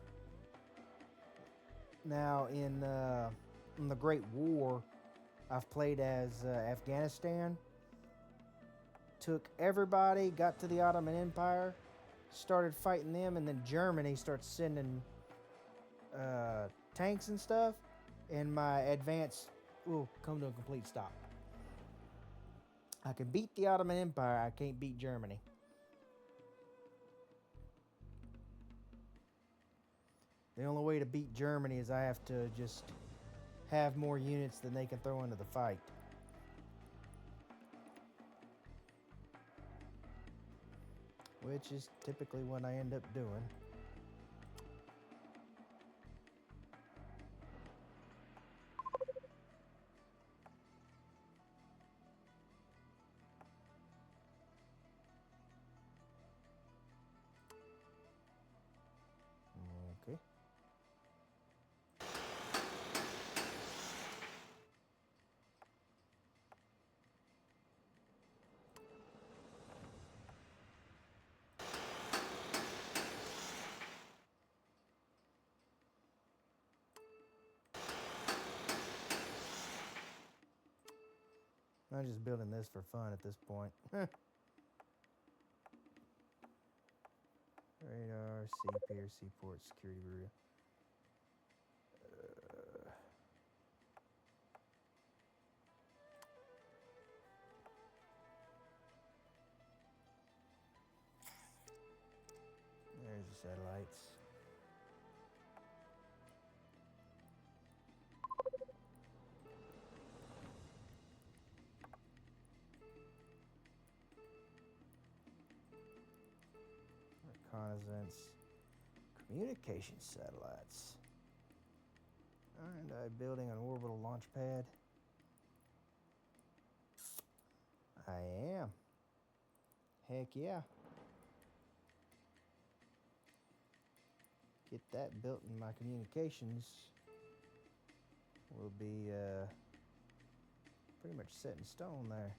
Now in the Great War, I've played as Afghanistan. Took everybody, got to the Ottoman Empire, started fighting them, and then Germany starts sending tanks and stuff, and my advance will come to a complete stop. I can beat the Ottoman Empire, I can't beat Germany. The only way to beat Germany is I have to just have more units than they can throw into the fight. Which is typically what I end up doing. Okay. I'm just building this for fun at this point. Radar, C-Pier, Seaport, Security Bureau. There's the satellites. Reconnaissance. Communication satellites. Aren't I building an orbital launch pad? I am. Heck yeah. Get that built in my communications. Will be pretty much set in stone there.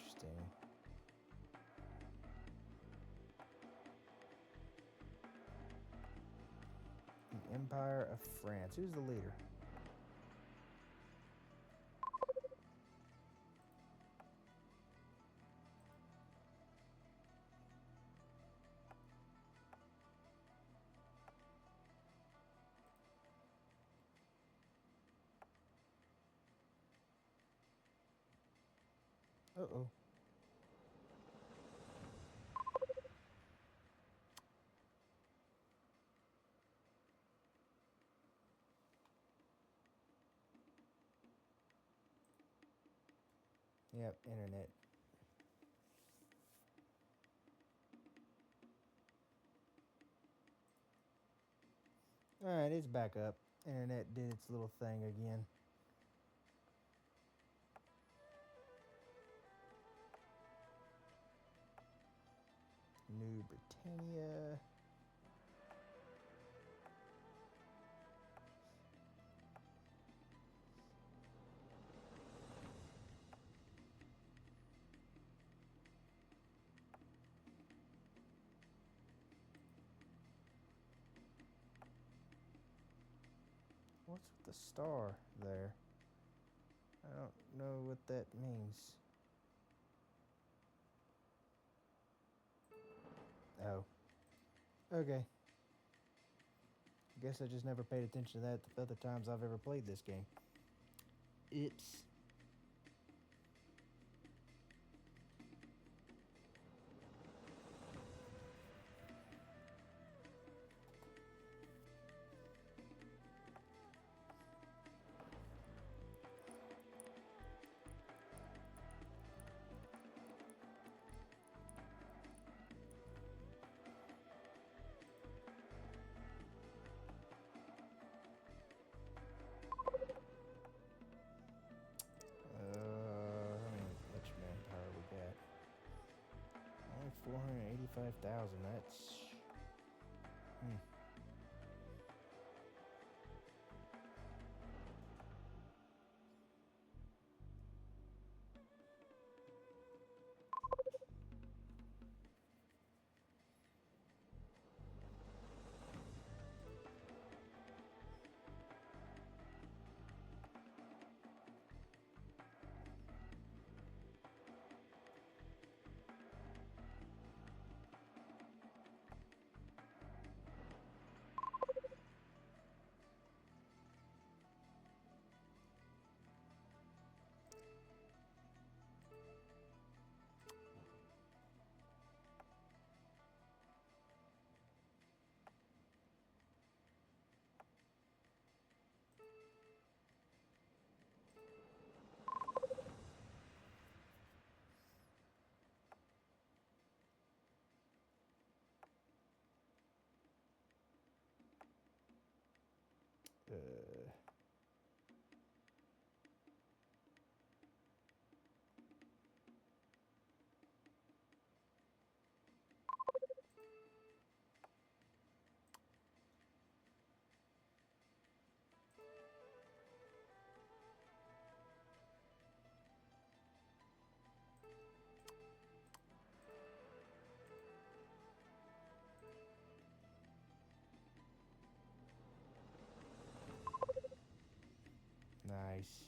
Interesting. The Empire of France. Who's the leader? Uh-oh. Yep, internet. Alright, it's back up. Internet did its little thing again. New Britannia. What's with the star there? I don't know what that means. Oh. Okay. Guess I just never paid attention to that the other times I've ever played this game. It's... how much manpower we got? Only 485,000. That's... Uh... Nice.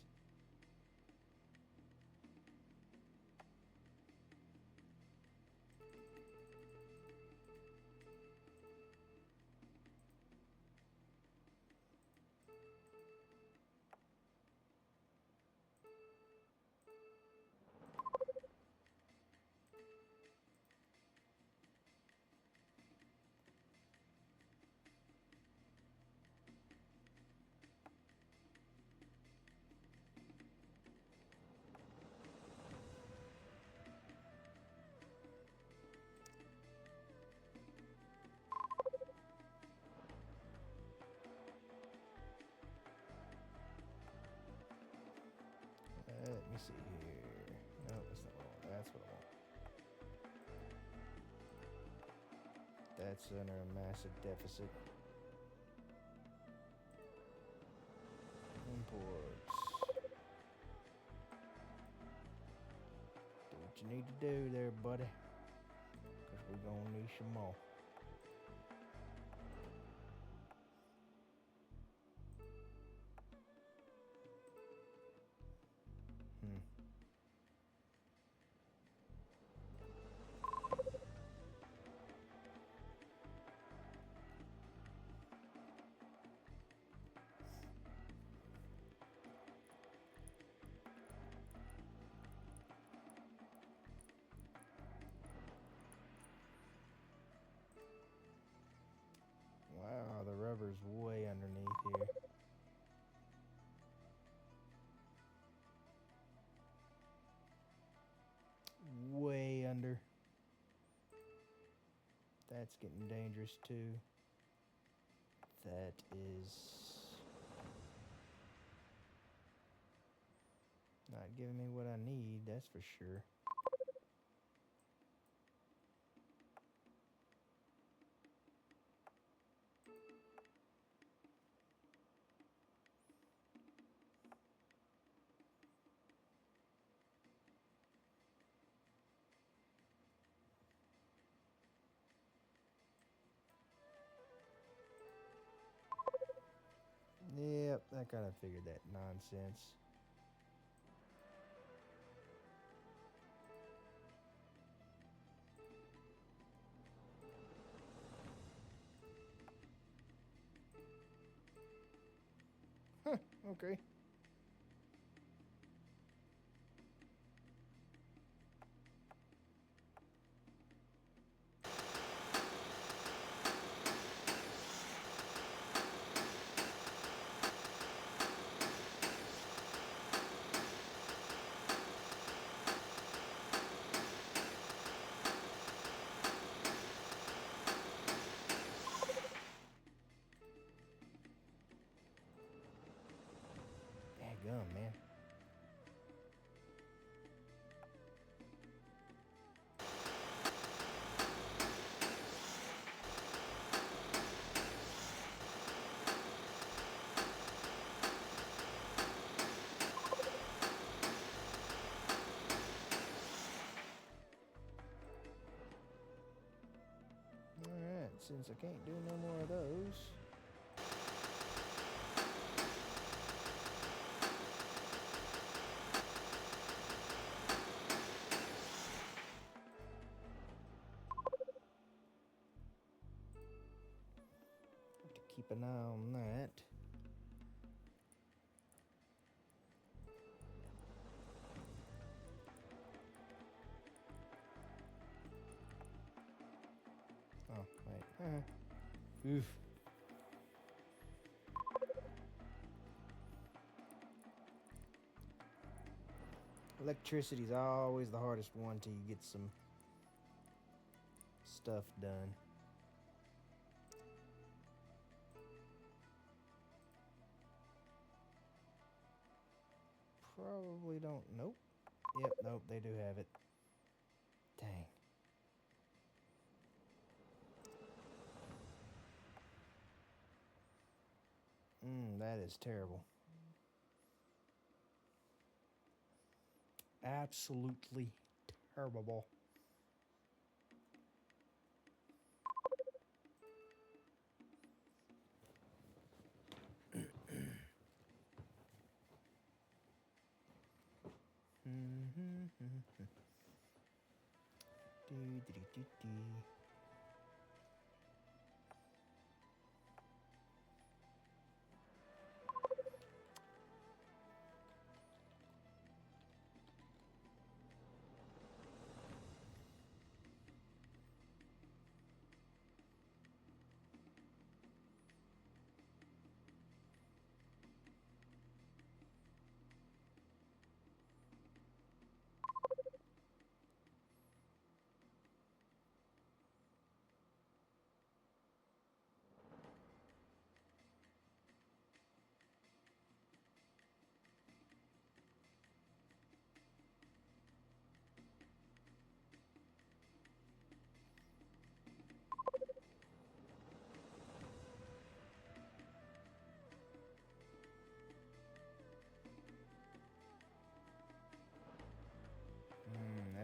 Let me see here. No, that's not what I want. That's what I want. That's under a massive deficit. Imports. Do what you do there, buddy? Because we're going to need some more. Hmm. Wow, the rubber's way underneath here. Way under. That's getting dangerous too. That is not giving me what I need, that's for sure. Yep, I kind of figured that nonsense. Huh, okay. Daggum, man. Alright, since I can't do no more of those. Have to keep an eye on that. Oh, wait. Oof. Electricity's always the hardest one till you get some stuff done. Probably don't. Nope. Yep, nope, they do have it. Dang. That is terrible. Absolutely terrible.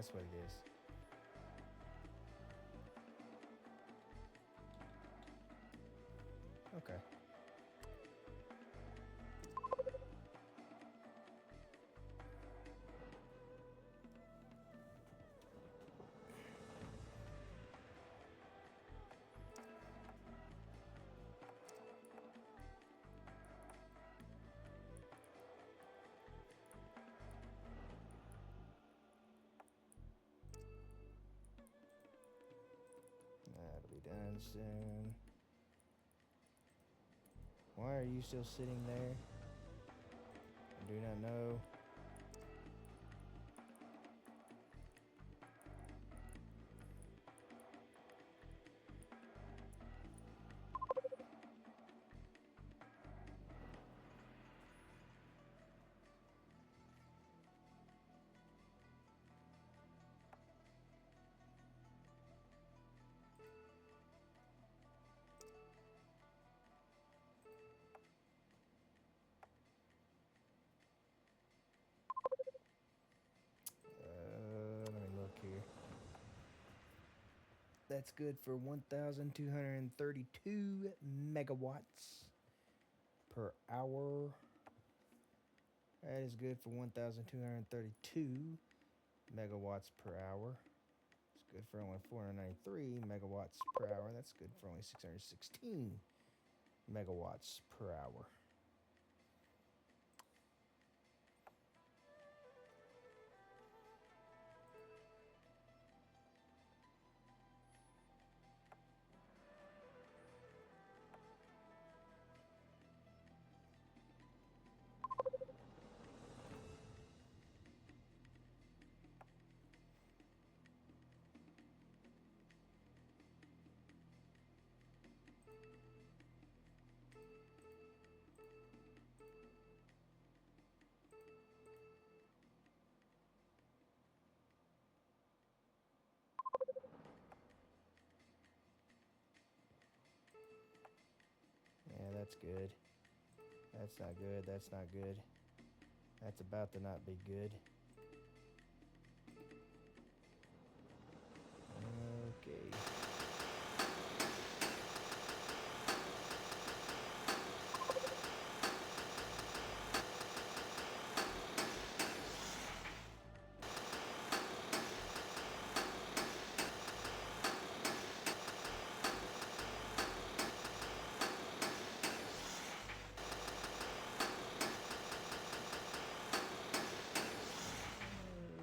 That's what it is. Okay. That'll be done soon. Why are you still sitting there? I do not know. Let me look here. That's good for 1,232 megawatts per hour. That is good for 1,232 megawatts per hour. It's good for only 493 megawatts per hour. That's good for only 616 megawatts per hour. Yeah, that's good. That's not good. That's not good. That's about to not be good. Okay.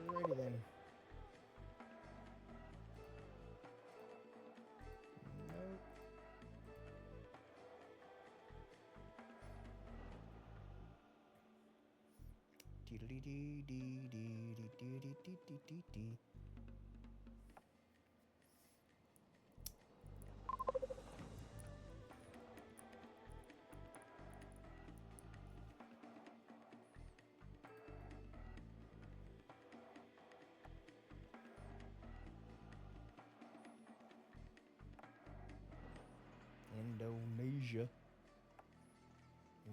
Alrighty then. Nope. Dee-dee-dee-dee-dee-dee-dee-dee-dee-dee. Indonesia.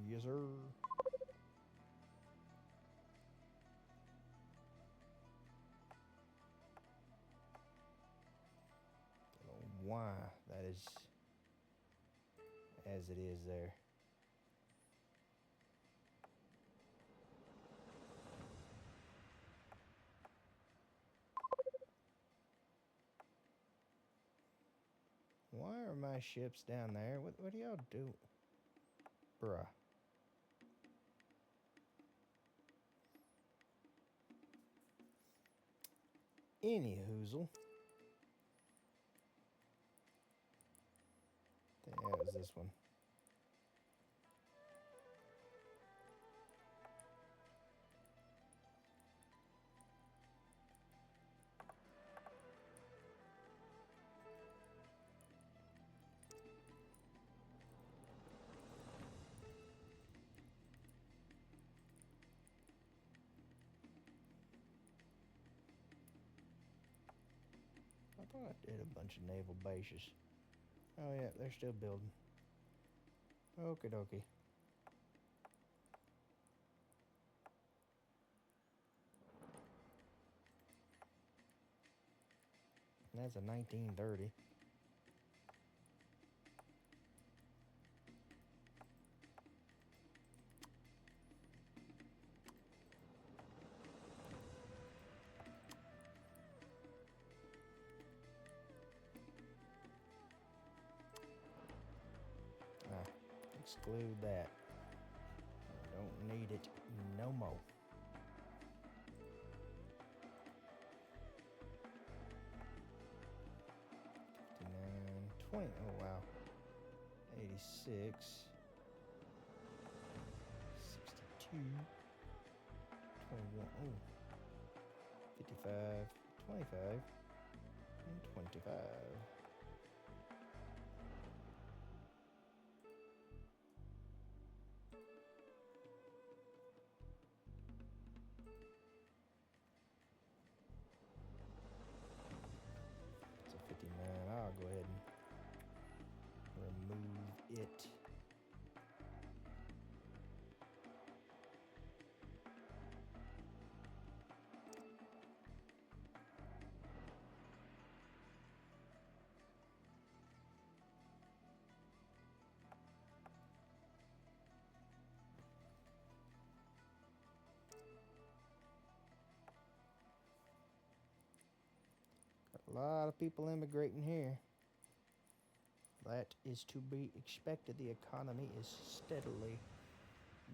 Yes, sir. Don't know why that is as it is there. Why are my ships down there? What do y'all do? Bruh. Any hoozle. The hell is this one? I thought I did a bunch of naval bases. Oh yeah, they're still building. Okie dokie. That's a 1930. Exclude that. I don't need it no more. $59.20. Oh wow. 86. 62. 21. Oh. 55. 25. And 25. It's a 59. I'll go ahead and remove it. A lot of people immigrating here. That is to be expected. The economy is steadily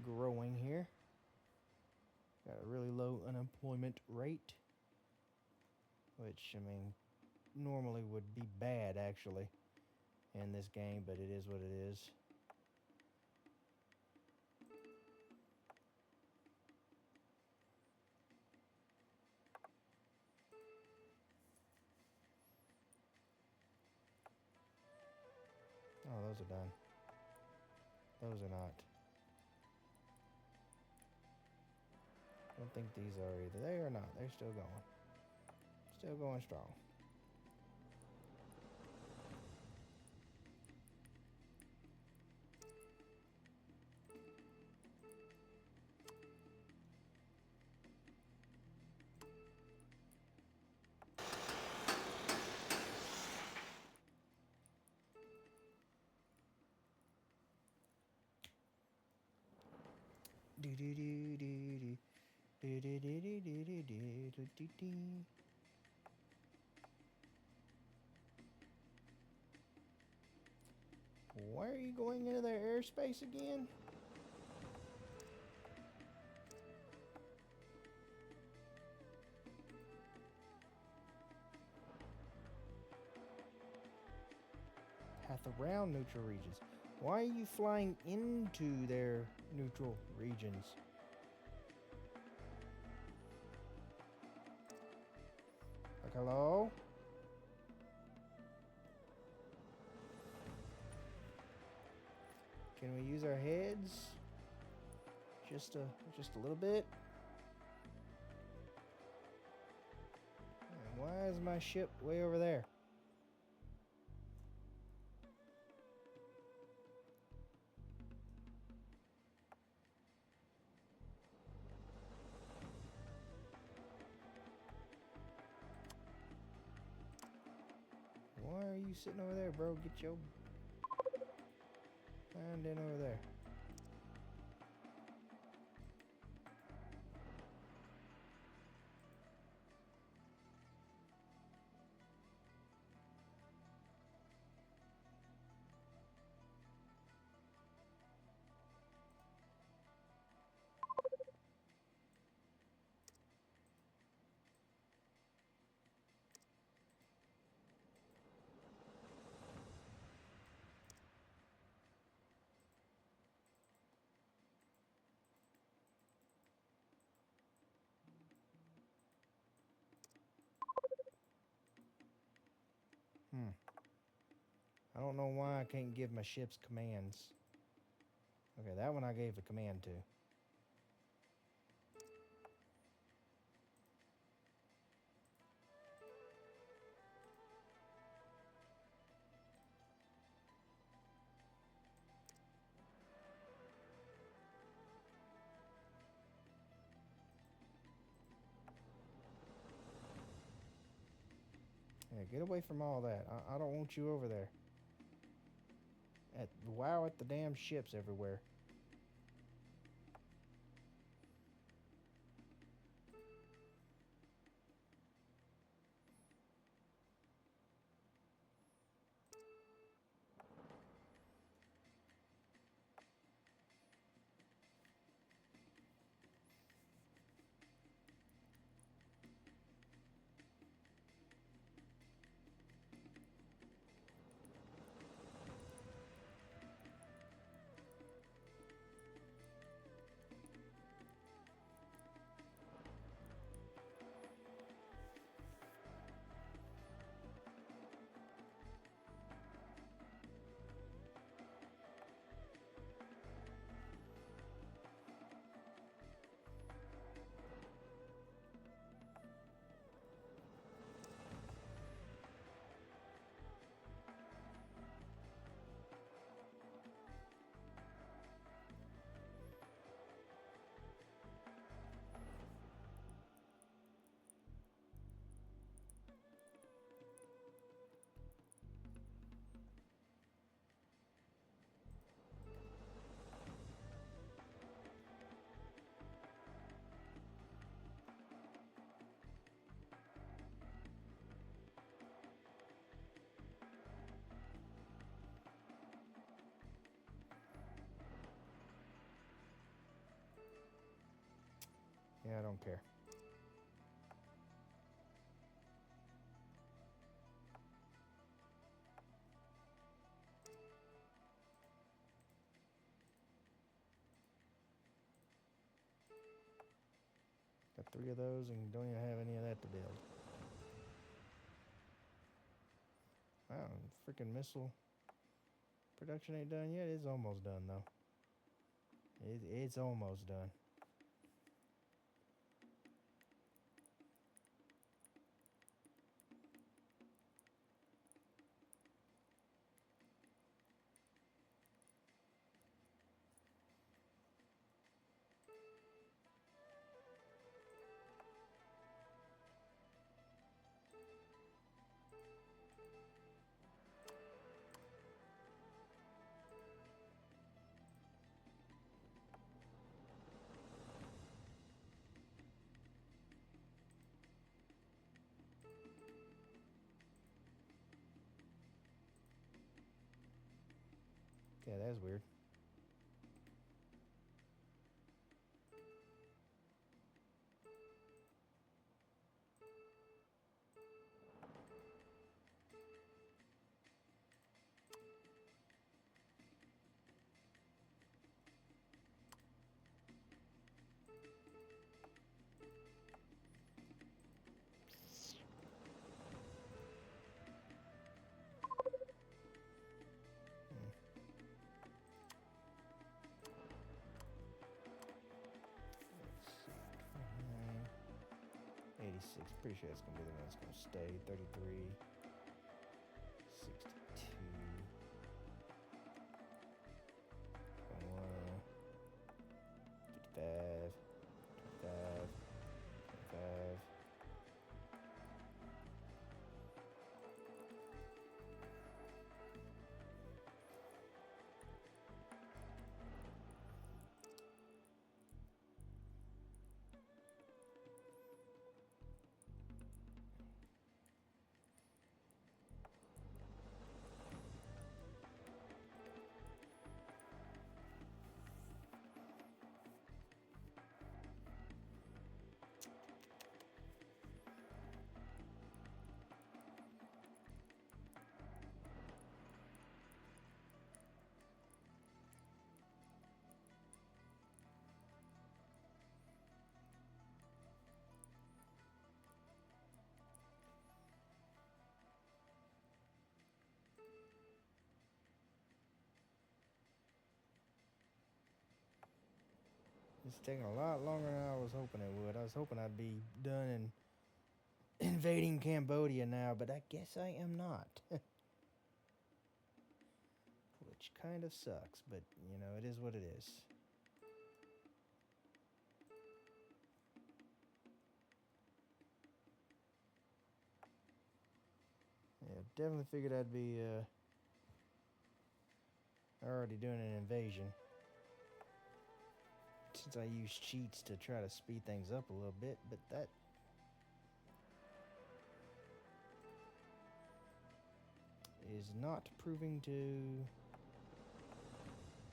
growing here. Got a really low unemployment rate, which, I mean, normally would be bad, actually, in this game, but it is what it is. Oh, those are done. Those are not. I don't think these are either. They are not. They're still going. Still going strong. Why are you going into their airspace again? Path around neutral regions. Why are you flying into their neutral regions? Like, hello? Can we use our heads? Just a little bit? And why is my ship way over there? Why are you sitting over there, bro? Get your and in over there. I don't know why I can't give my ships commands. Okay, that one I gave a command to. Yeah, get away from all that. I don't want you over there. Wow at the damn ships everywhere. Yeah, I don't care. Got 3 of those and don't even have any of that to build. Wow, freaking missile production ain't done yet. It's almost done though. It's almost done. Yeah, that's weird. Hmm. 86. Pretty sure that's gonna be the one that's gonna stay. 33, 62, 21, 55, 55, 25. It's taking a lot longer than I was hoping it would. I was hoping I'd be done and invading Cambodia now, but I guess I am not. Which kind of sucks, but you know, it is what it is. Yeah, definitely figured I'd be already doing an invasion. Since I use cheats to try to speed things up a little bit, but that is not proving to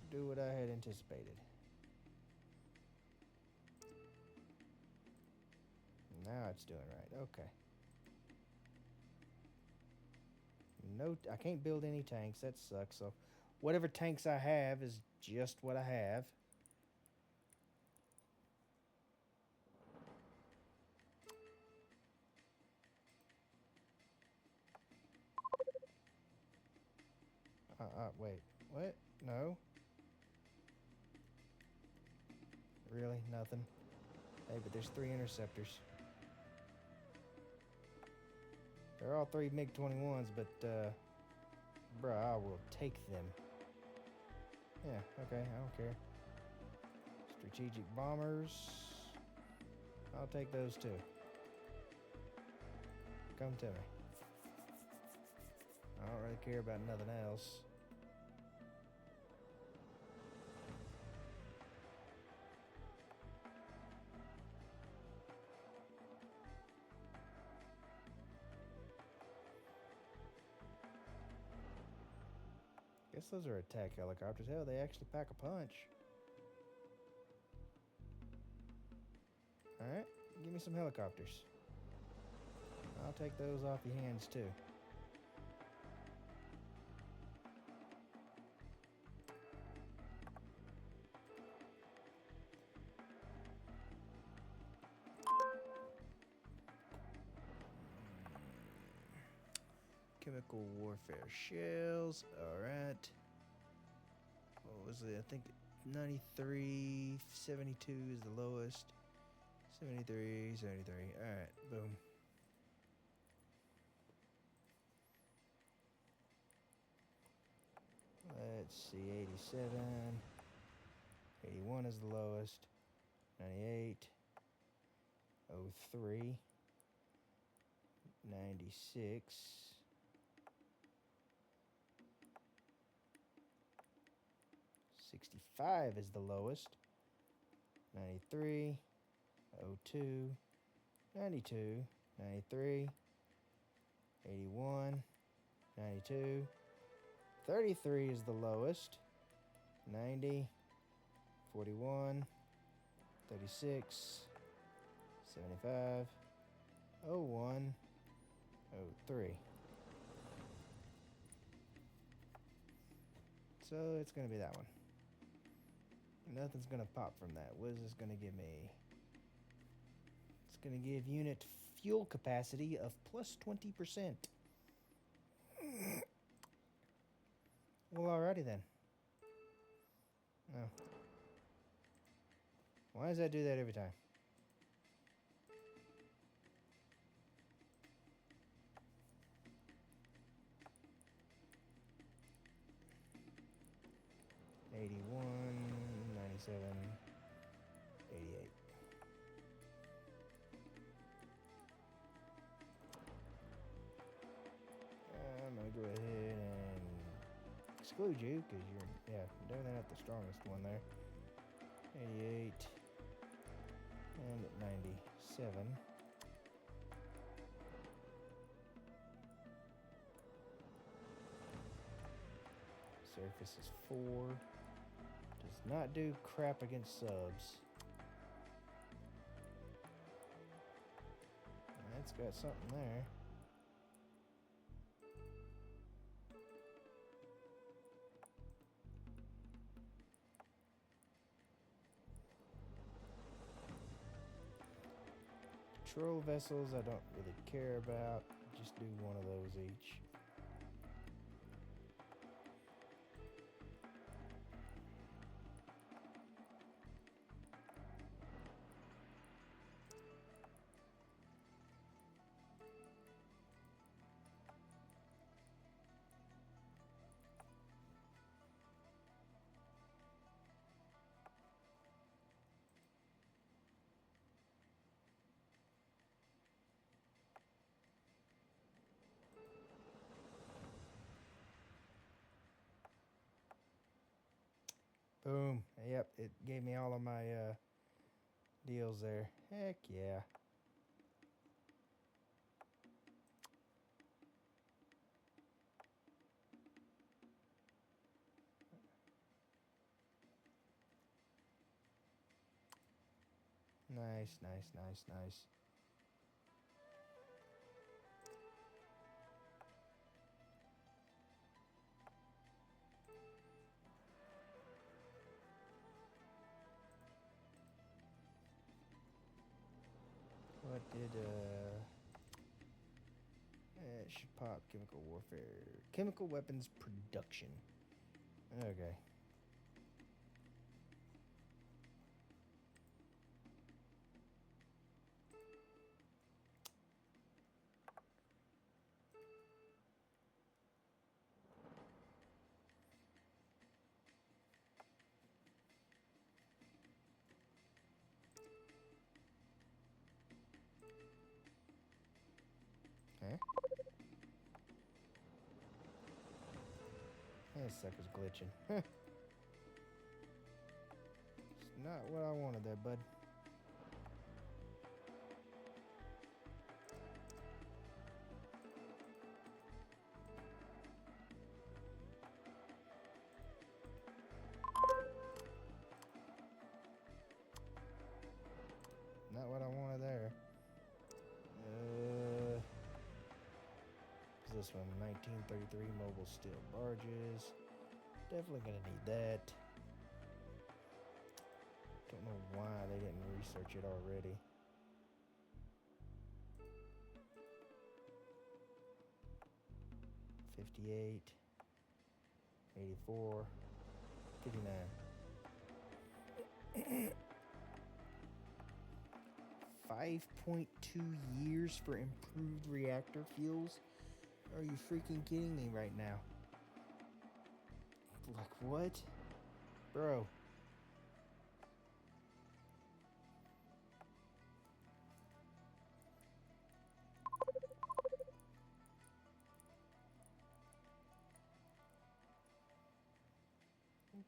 do what I had anticipated. Now it's doing right. Okay. No, I can't build any tanks. That sucks. So whatever tanks I have is just what I have. Wait. What? No. Really? Nothing? Hey, but there's 3 interceptors. They're all 3 MiG-21s, but, bruh, I will take them. Yeah, okay, I don't care. Strategic bombers. I'll take those too. Come to me. I don't really care about nothing else. Guess those are attack helicopters. Hell, they actually pack a punch. Alright, give me some helicopters. I'll take those off your hands too. Chemical warfare shells. Alright. What was it? I think 93, 72 is the lowest. 73, 73. Alright, boom. Let's see, 87. 81 is the lowest. 98. 03. 96. 65 is the lowest. 93. 02. 92. 93. 81. 92. 33 is the lowest. 90. 41. 36. 75. 01. 03. So it's going to be that one. Nothing's going to pop from that. What is this going to give me? It's going to give unit fuel capacity of plus 20%. Well, alrighty then. Oh. Why does that do that every time? $81, 97, 88. I'm gonna go ahead and exclude you because you're definitely not the strongest one there. 88 and 97. Surface is 4. Does not do crap against subs. That's got something there. Patrol vessels I don't really care about. Just do one of those each. Boom. Yep, it gave me all of my deals there. Heck yeah. Nice, nice, nice, nice. What did it should pop chemical warfare. Chemical weapons production. Okay. Huh? That sucker's glitching. It's not what I wanted there, bud. Not what I wanted there. What's this one? 1933 mobile steel barges. Definitely gonna need that. Don't know why they didn't research it already. $58, $84, $59. 5.2 years for improved reactor fuels? Are you freaking kidding me right now? Like what? Bro.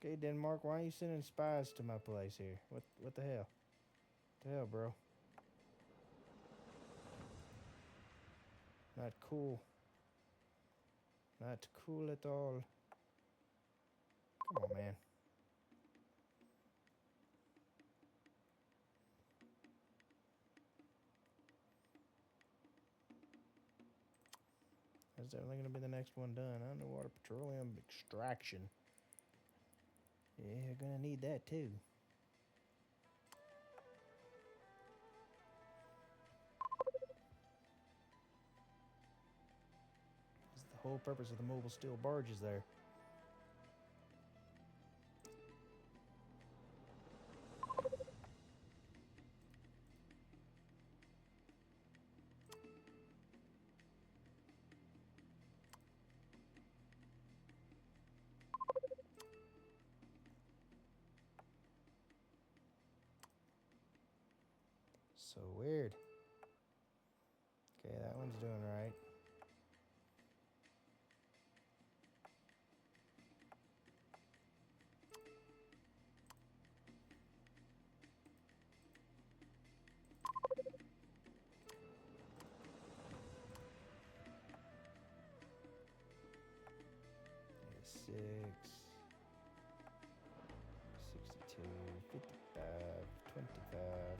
Okay, Denmark, why are you sending spies to my place here? What the hell? What the hell, bro? Not cool. Not cool at all. Come on, man. That's definitely going to be the next one done. Underwater petroleum extraction. Yeah, going to need that too. That's the whole purpose of the mobile steel barges there. So weird. Okay, that one's doing right. Six, 62, 55, 25.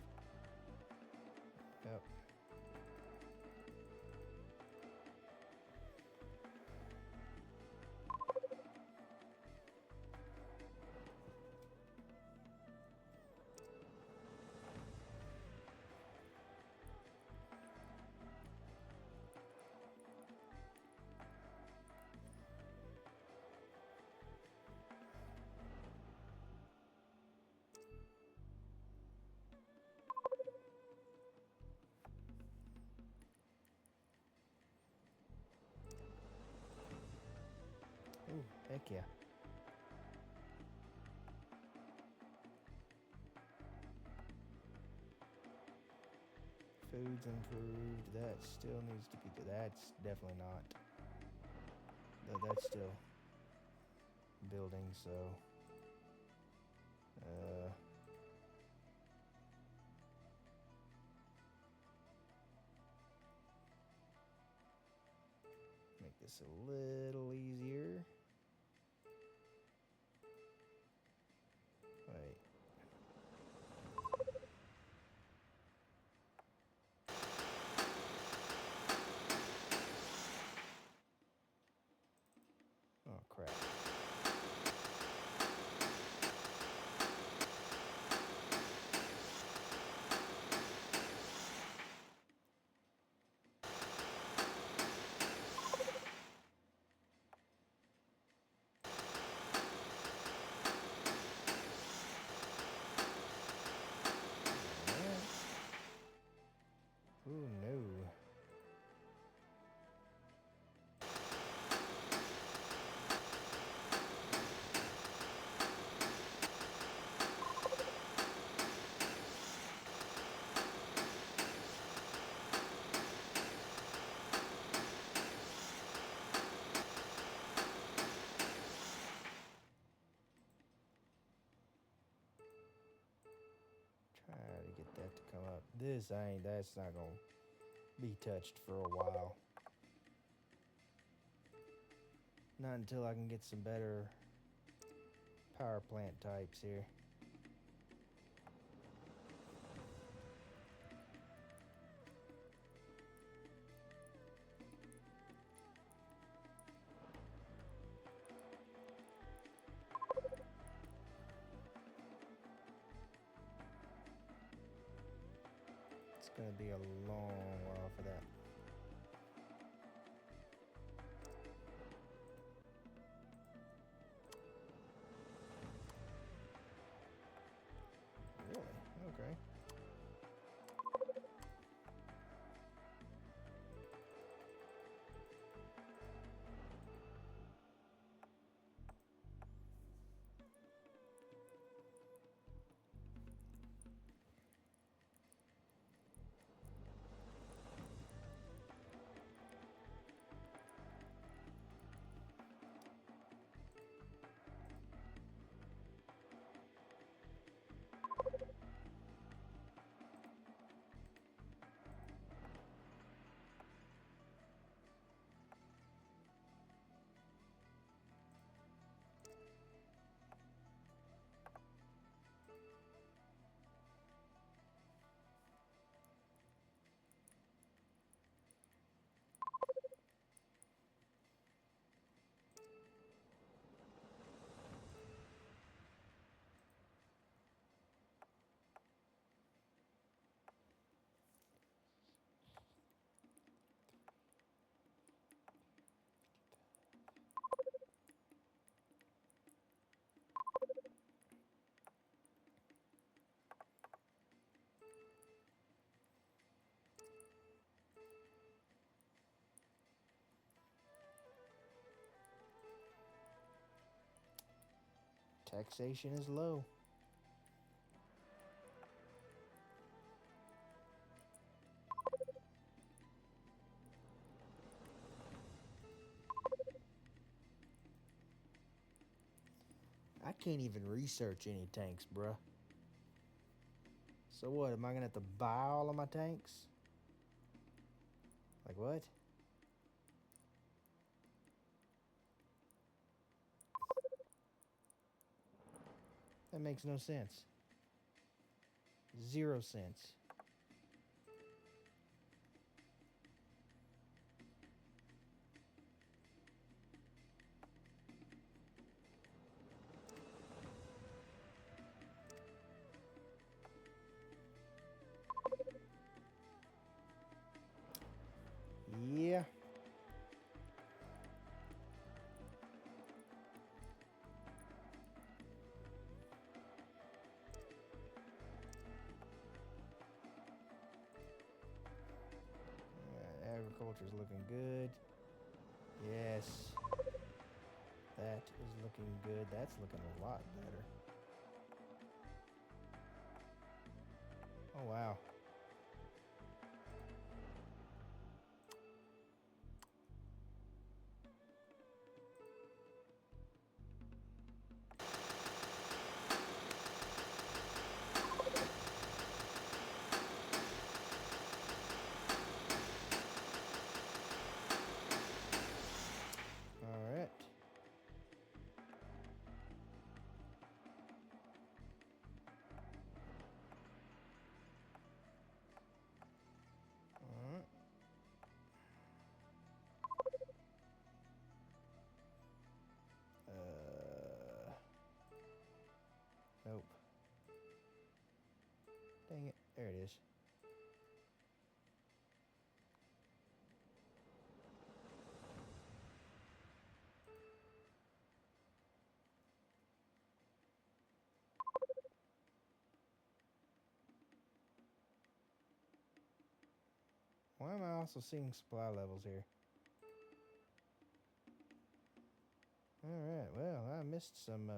Yep. Ooh, heck yeah. Food's improved. That still needs to be good. That's definitely not. That's still building, so. Make this a little easier. Wait. Oh, crap. Ooh, no. Try to get that to come up. That's not gonna be touched for a while. Not until I can get some better power plant types here. It's gonna be a long while for that. Really? Okay. Taxation is low. I can't even research any tanks, bruh. So what? Am I gonna have to buy all of my tanks? Like what? That makes no sense. 0 cents. Yeah. Agriculture's looking good. Yes. That is looking good. That's looking a lot better. Oh, wow. There it is. Why am I also seeing supply levels here? Alright, well, I missed some,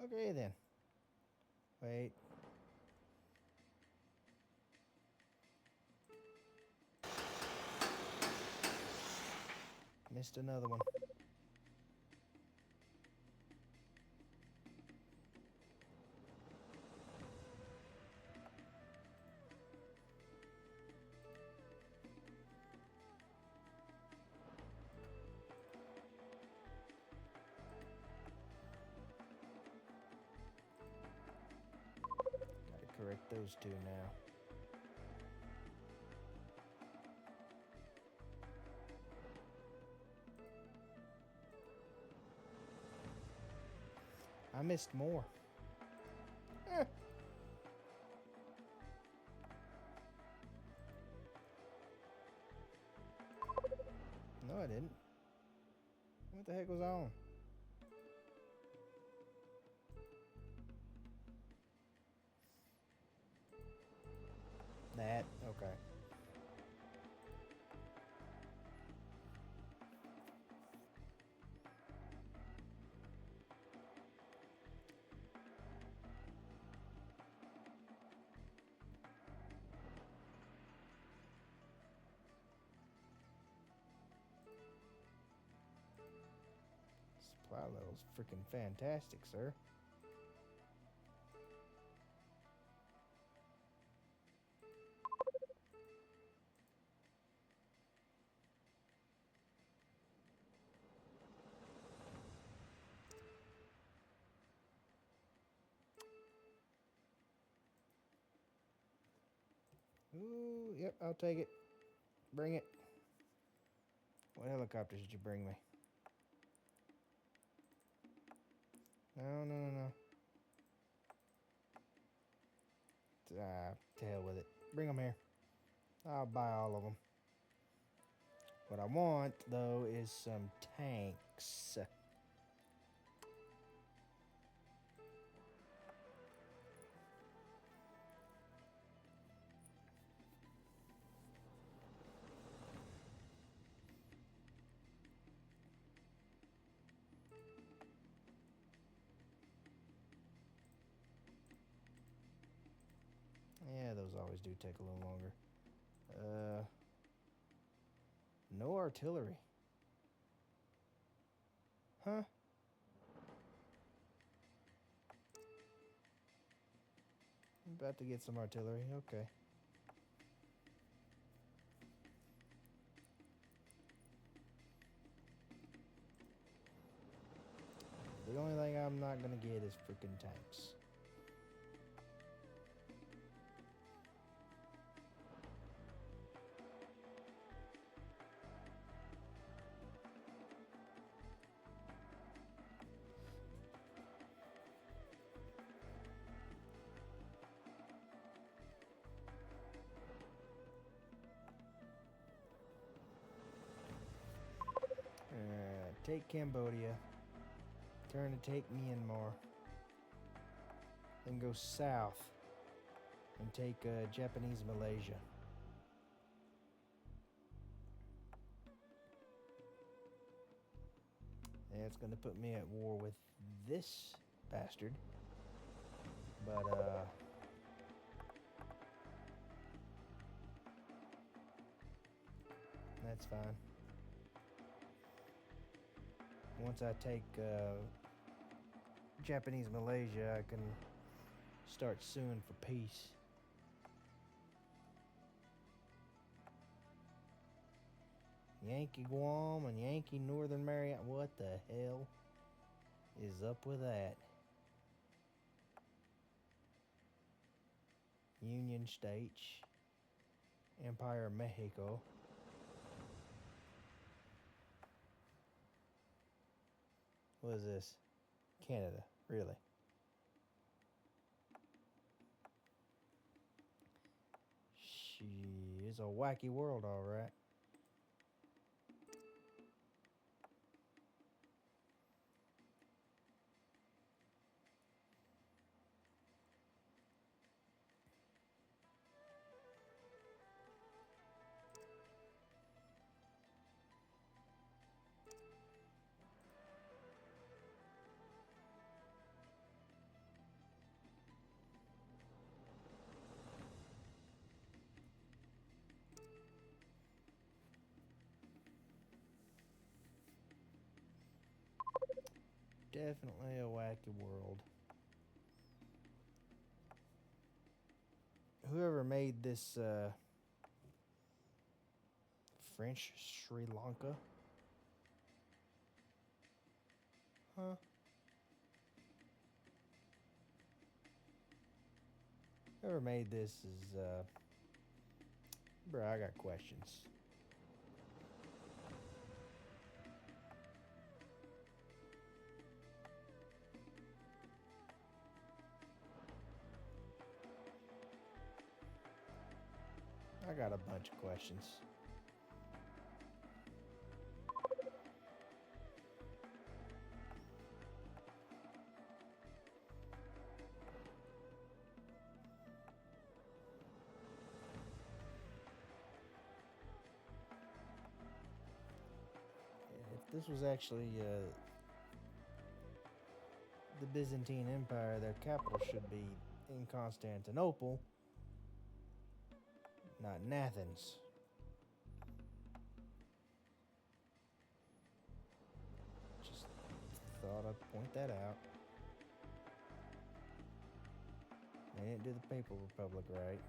okay then. Wait. Missed another one. Gotta correct those two now. I missed more. Eh. No, I didn't. What the heck was on? That, okay. Supply level's freaking fantastic, sir. Ooh, yep, I'll take it. Bring it. What helicopters did you bring me? No, no, no, no. To hell with it. Bring them here. I'll buy all of them. What I want, though, is some tanks. Yeah, those always do take a little longer. No artillery. Huh? I'm about to get some artillery. Okay. The only thing I'm not gonna get is freaking tanks. Take Cambodia. Turn to take Myanmar. Then go south and take Japanese Malaysia. And it's gonna put me at war with this bastard. But that's fine. once I take Japanese Malaysia, I can start suing for peace. Yankee Guam and Yankee Northern Mariana. What the hell is up with that? Union States, Empire of Mexico. What is this? Canada, really? She is a wacky world, all right. Definitely a wacky world. Whoever made this French Sri Lanka? Huh? Whoever made this is bro, I got questions. I got a bunch of questions. If this was actually the Byzantine Empire, their capital should be in Constantinople, not in Athens. Just thought I'd point that out. They didn't do the Papal Republic right.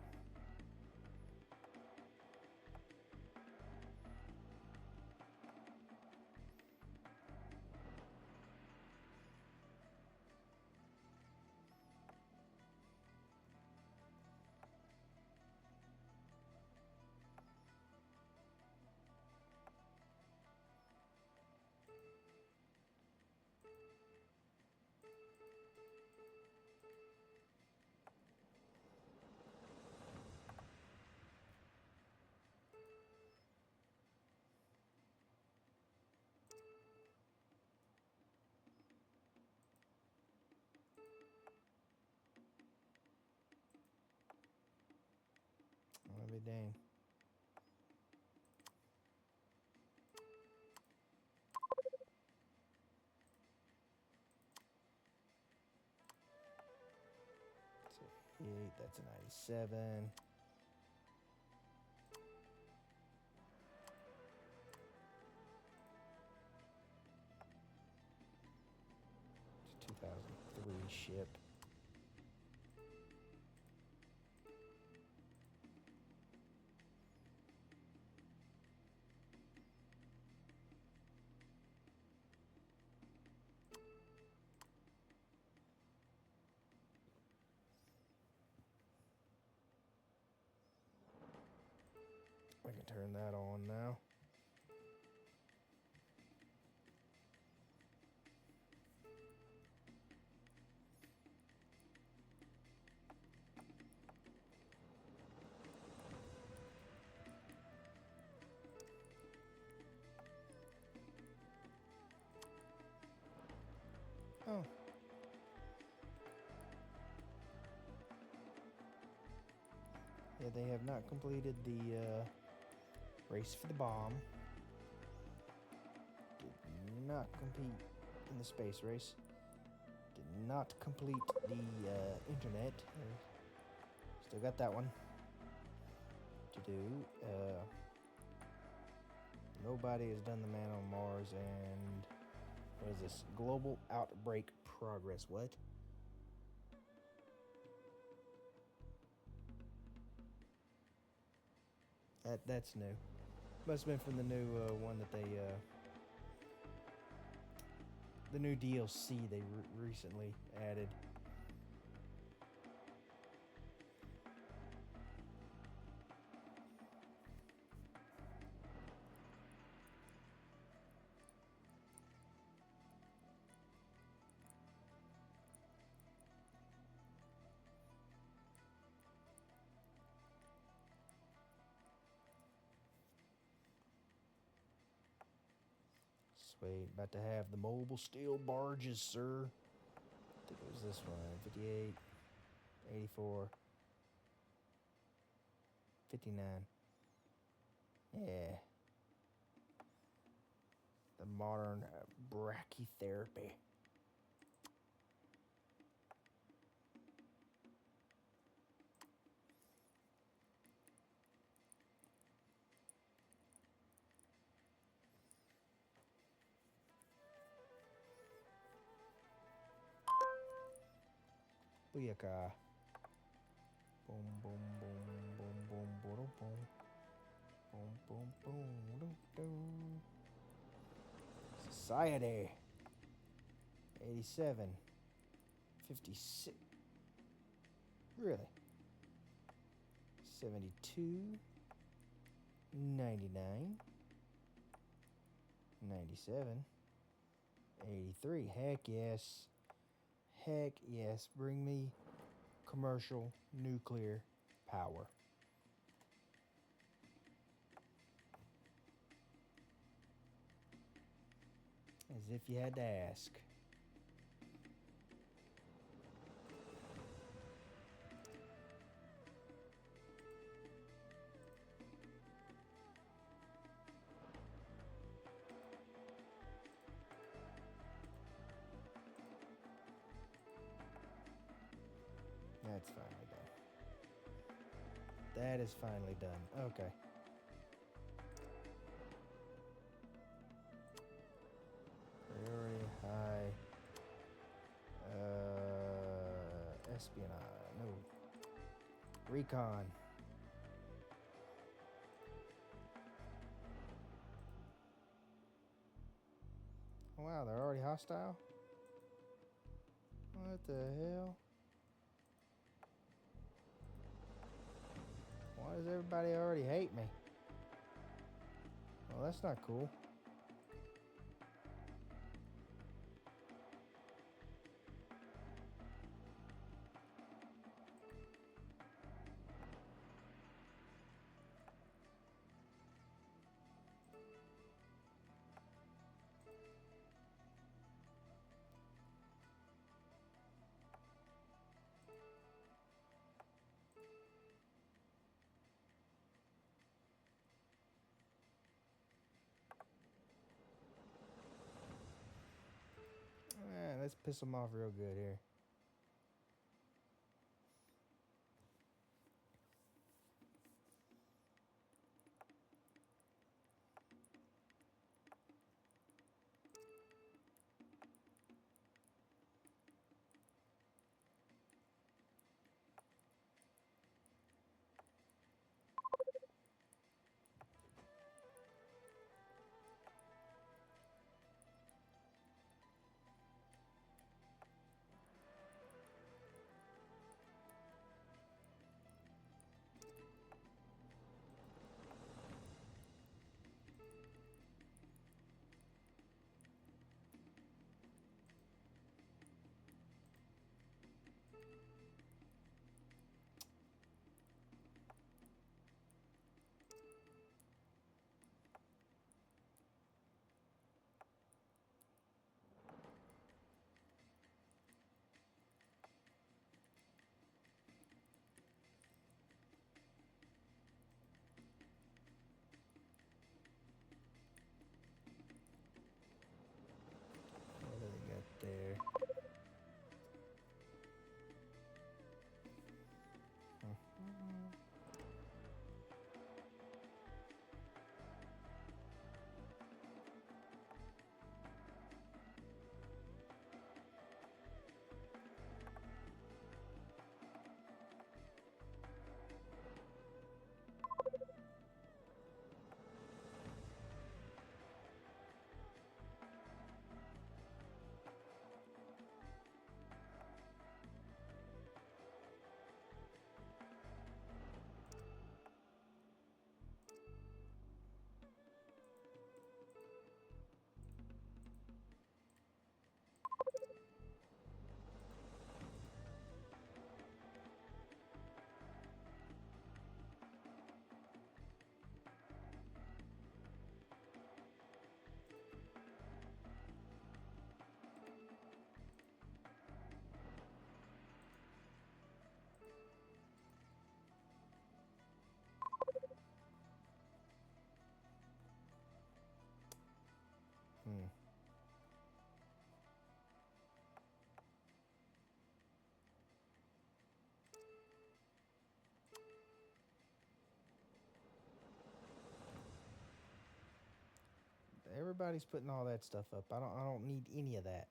I'll be dang. So 8, that's a 97. It's a 2003 ship. I can turn that on now. Oh. Yeah, they have not completed the race for the bomb. Did not compete in the space race. Did not complete the internet. Still got that one to do. Nobody has done the man on Mars, and What is this? Global outbreak progress. What? That's new. Must have been from the new one that they the new DLC they recently added. Sweet, about to have the mobile steel barges, sir. I think it was this one. 58, 84, 59. Yeah. The modern brachytherapy. Booyaka. Boom, boom, boom, boom, boom, boom, boom. Boom, boom, boom, boom, boom. Society. 87. 56. Really? 72. 99. 97. 83. Heck yes. Heck yes. Bring me commercial nuclear power. As if you had to ask. That's finally done. That is finally done. Okay. Priority high. Espionage. No. Recon. Oh, wow, they're already hostile? What the hell? Why does everybody already hate me? Well, that's not cool. Let's piss them off real good here. everybody's putting all that stuff up. I don't need any of that.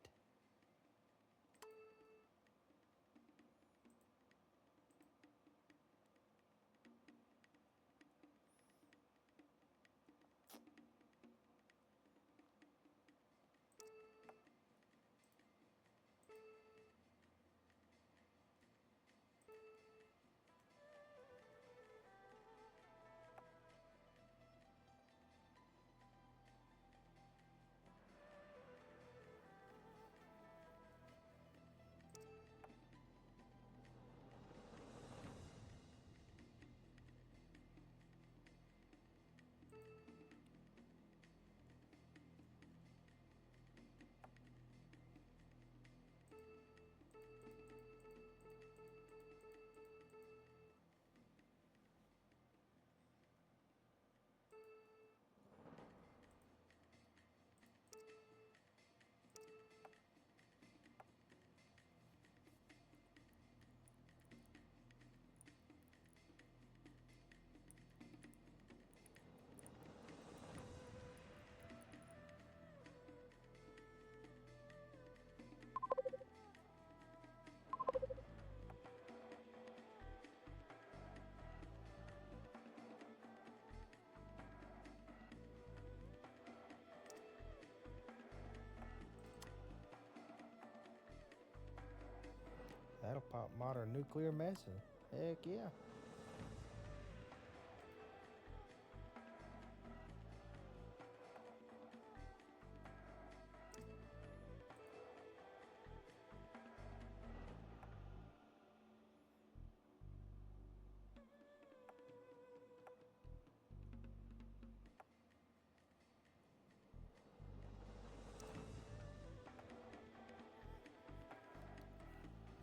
That'll pop modern nuclear medicine. Heck yeah.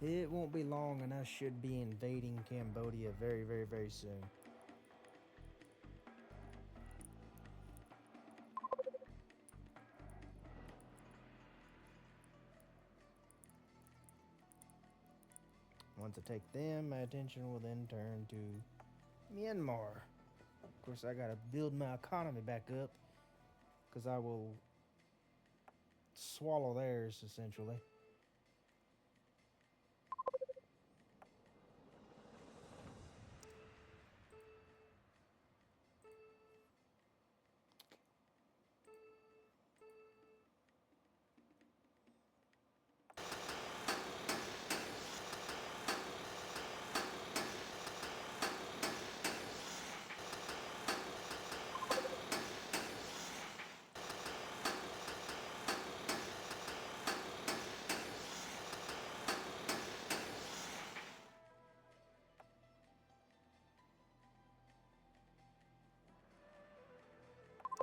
It won't be long and I should be invading Cambodia very, very, very soon. Once I take them, my attention will then turn to Myanmar. Of course, I gotta build my economy back up because I will swallow theirs essentially.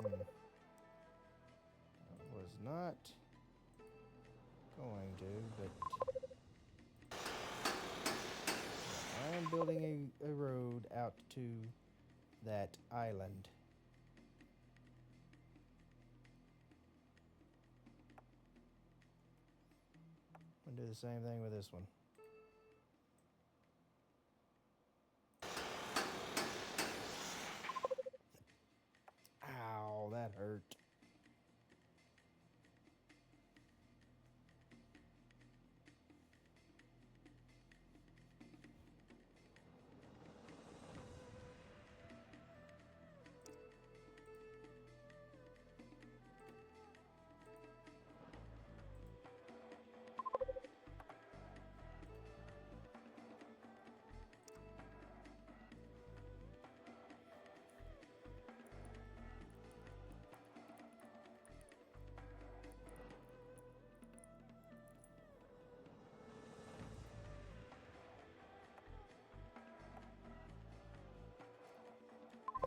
I was not going to, but I am building a road out to that island. I'm gonna do the same thing with this one. Ow, that hurt.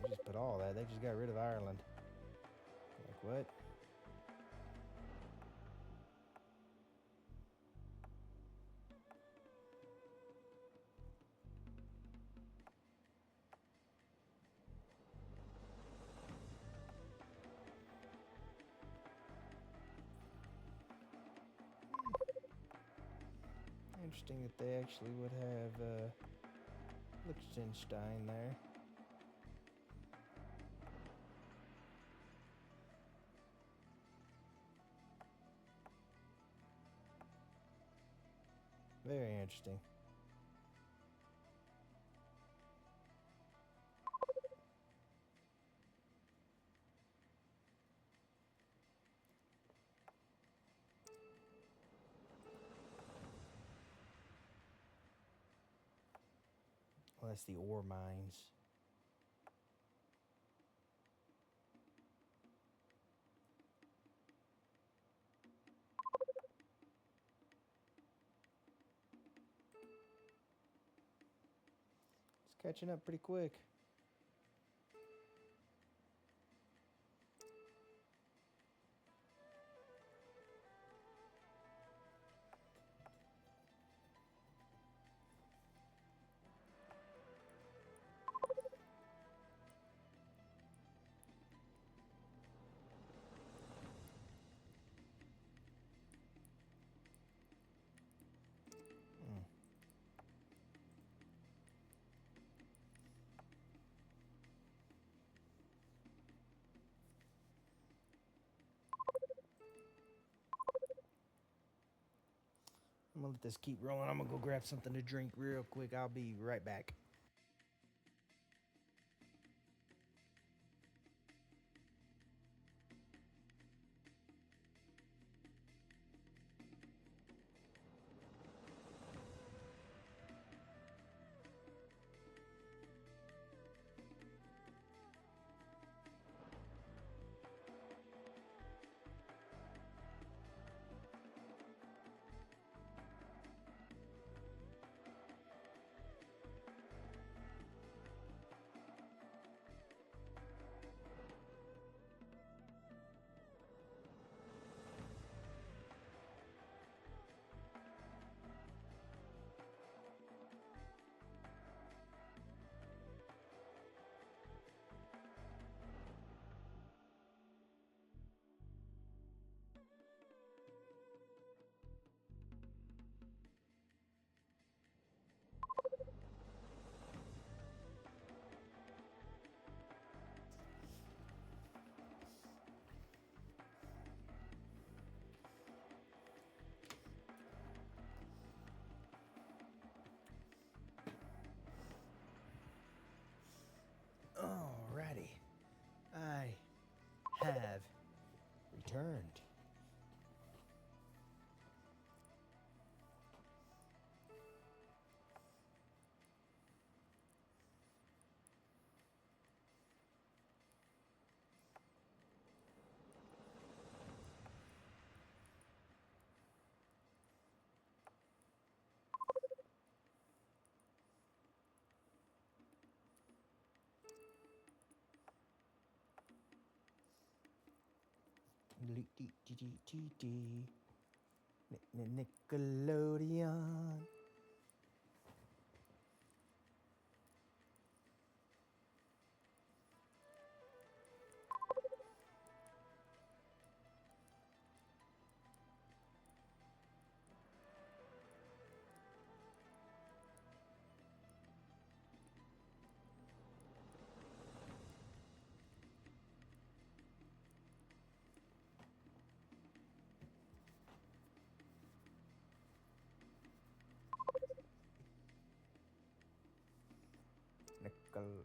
They just put all that. They just got rid of Ireland. Like what? Interesting that they actually would have Liechtenstein there. Very interesting. Well, that's the ore mines. It's catching up pretty quick. Mm. I'm gonna let this keep rolling. I'm gonna go grab something to drink real quick. I'll be right back. Alrighty. I have returned. Nickelodeon.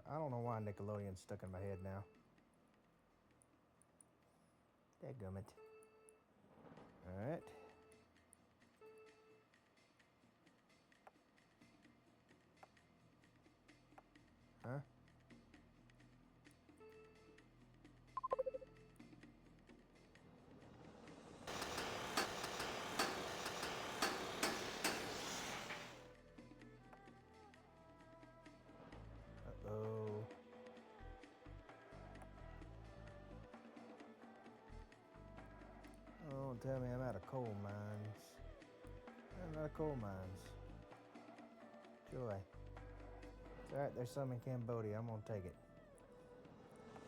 I don't know why Nickelodeon's stuck in my head now. Dadgummit. Alright. Huh? Uh-oh. Oh, don't tell me I'm out of coal mines. I'm out of coal mines. Joy. It's alright, there's some in Cambodia. I'm gonna take it.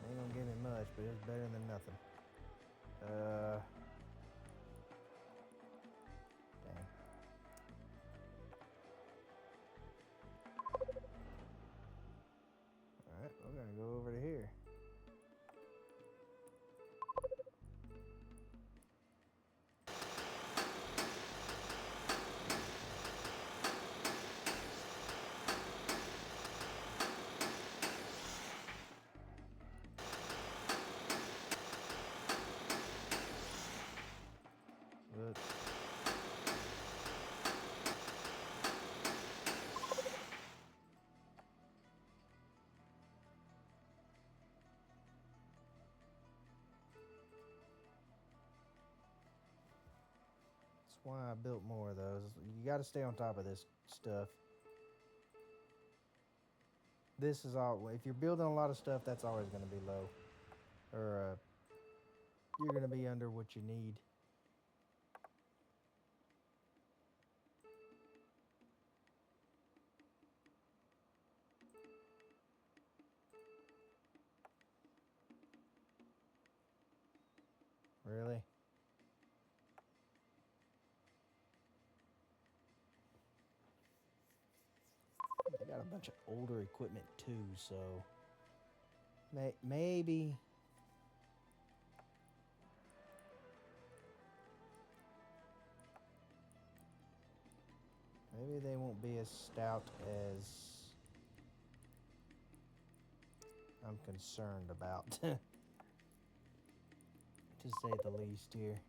Ain't gonna give me much, but it's better than nothing. Dang. Alright, we're gonna go over to here. That's why I built more of those. You got to stay on top of this stuff. This is all. If you're building a lot of stuff, that's always going to be low, or you're going to be under what you need. Really? They got a bunch of older equipment too, so maybe they won't be as stout as I'm concerned about, to say the least here.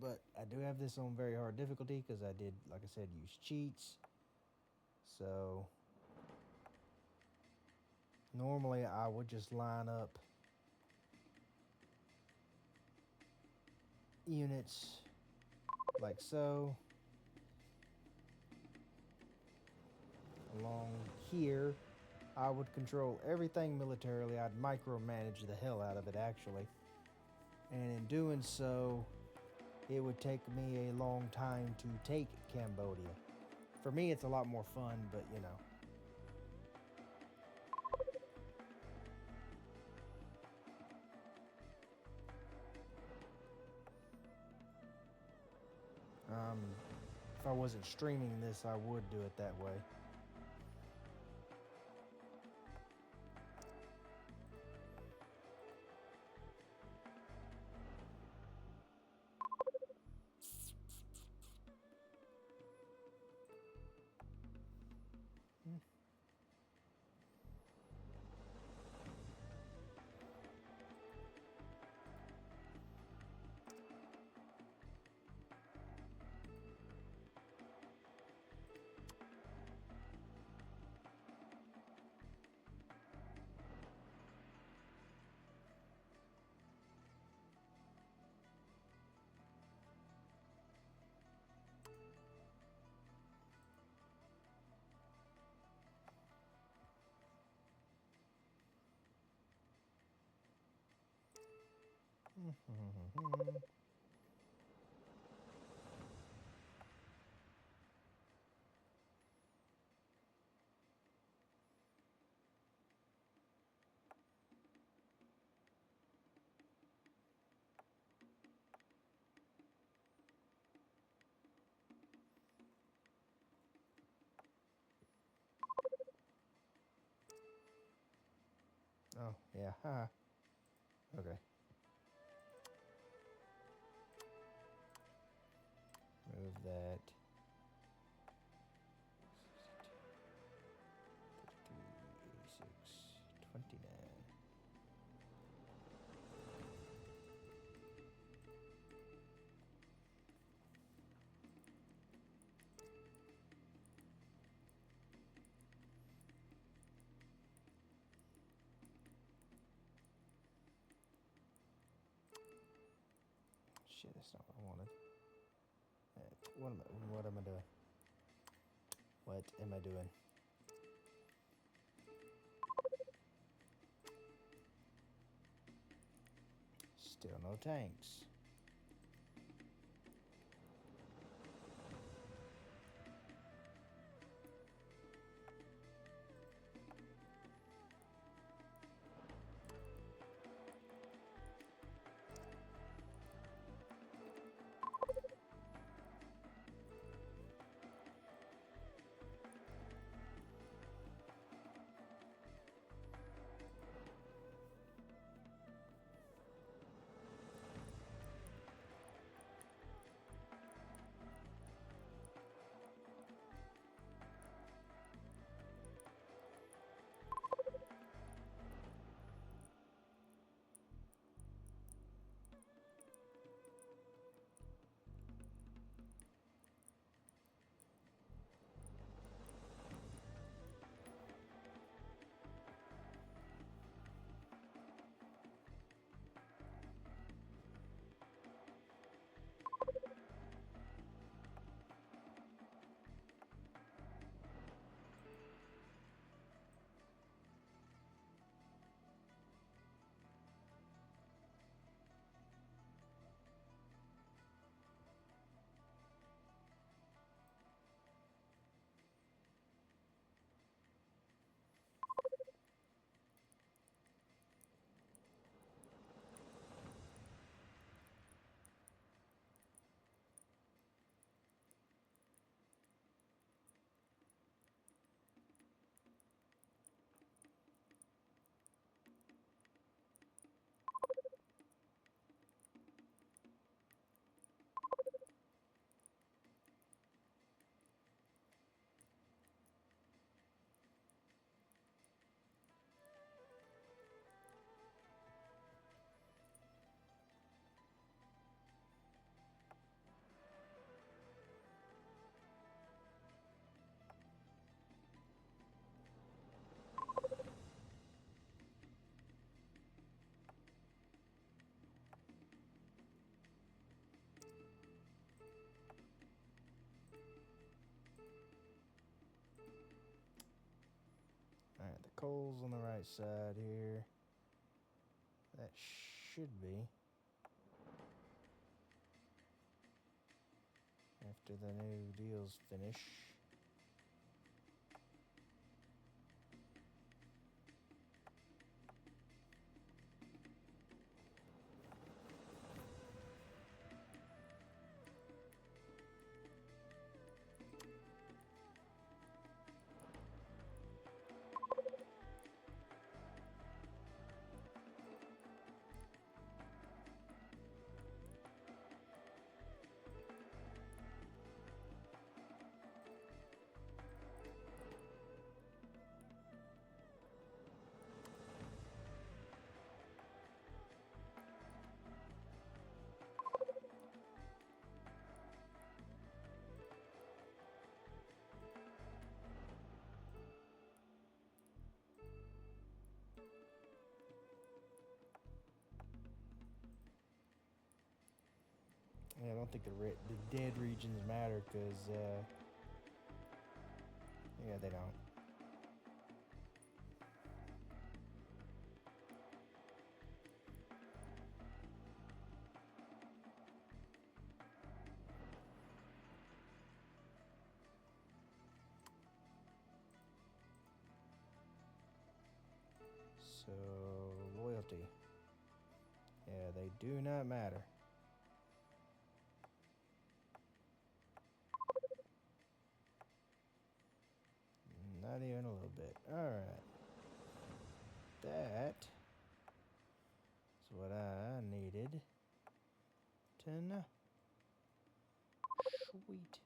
But I do have this on very hard difficulty because I did, like I said, use cheats. So normally I would just line up units like so. Along here, I would control everything militarily. I'd micromanage the hell out of it, actually. And in doing so, it would take me a long time to take Cambodia. For me, it's a lot more fun, but you know. If I wasn't streaming this, I would do it that way. Oh, yeah. Haha. Okay. Move that. 33, 86, 29. Shit, that's not what I wanted. What am I doing? What am I doing? Still no tanks. coals on the right side here. That should be. After the new deals finish. Yeah, I don't think the dead regions matter because, yeah, they don't. So, loyalty. Yeah, they do not matter. Not even a little bit. Alright. That is what I needed to know. Sweet.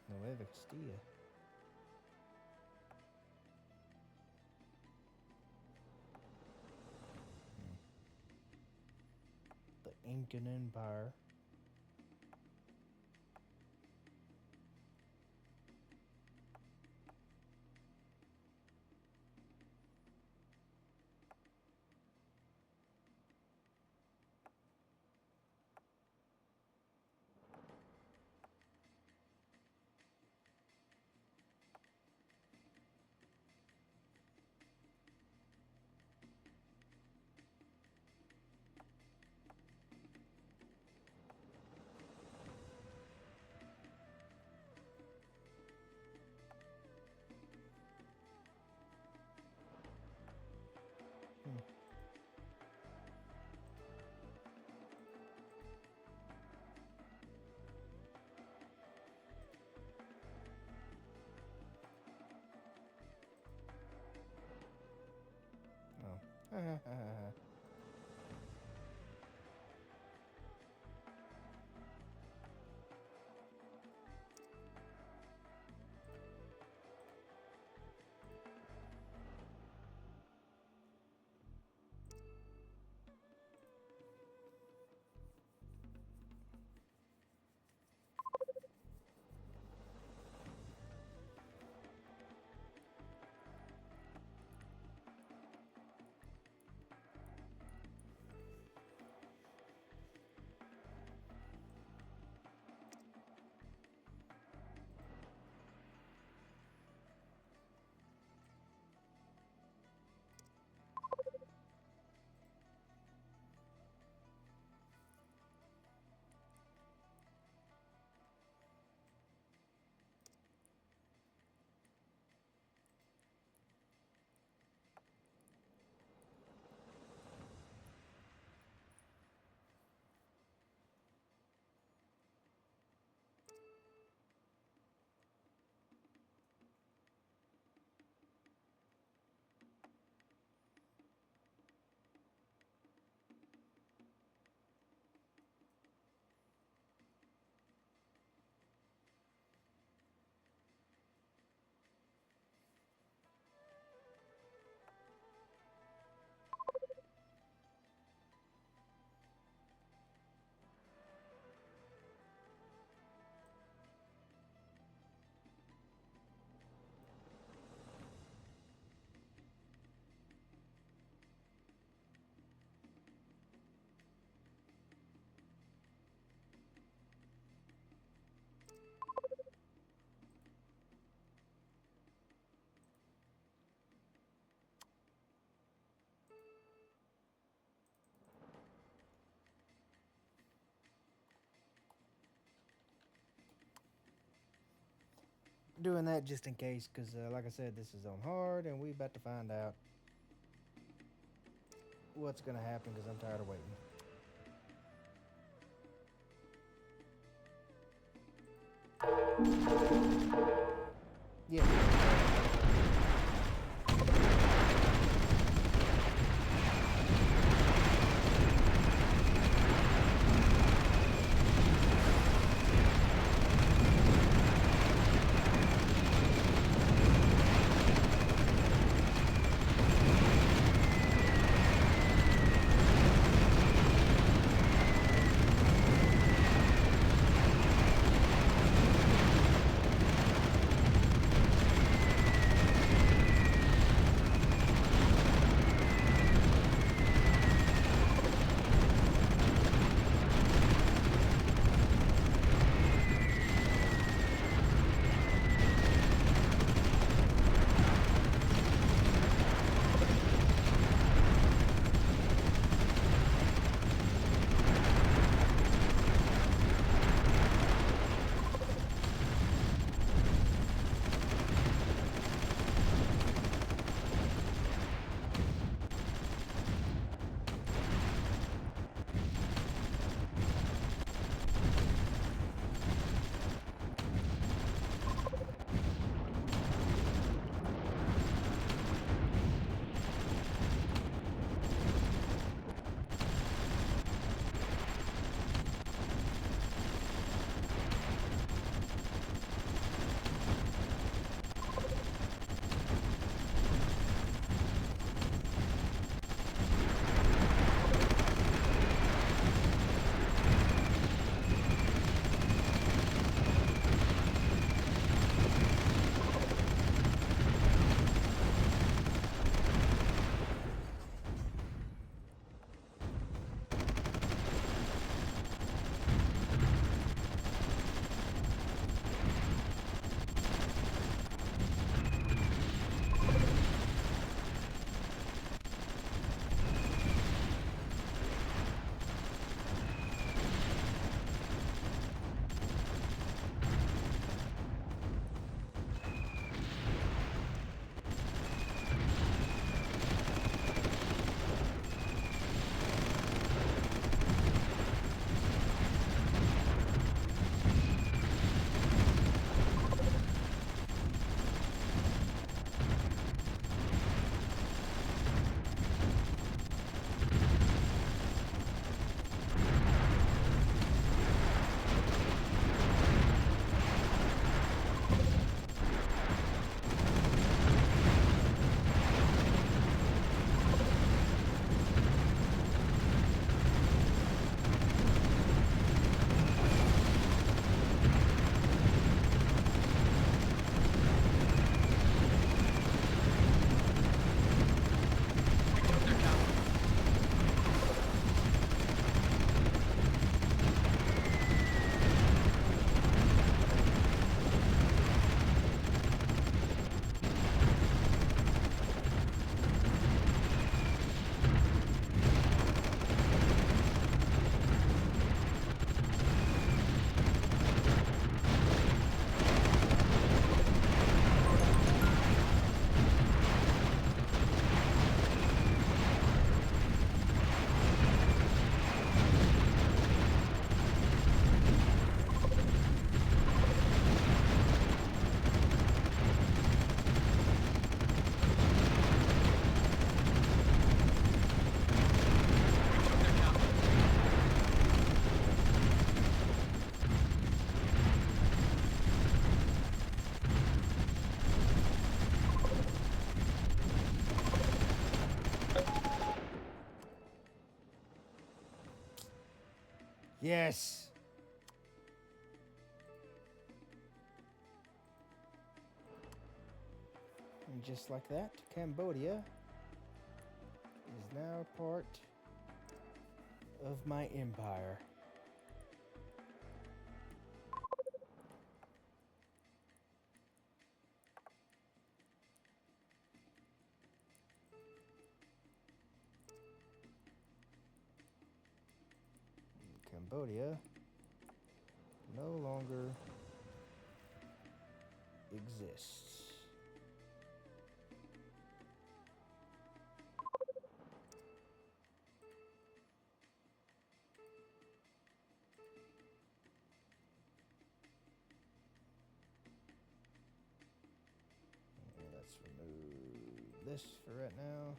Nueva Castilla. The Incan Empire. Oh. doing that just in case, because like I said, this is on hard, and we about to find out what's gonna happen. Because I'm tired of waiting. Yeah. Yes. And just like that, Cambodia is now part of my empire. Cambodia no longer exists. Let's remove this for right now.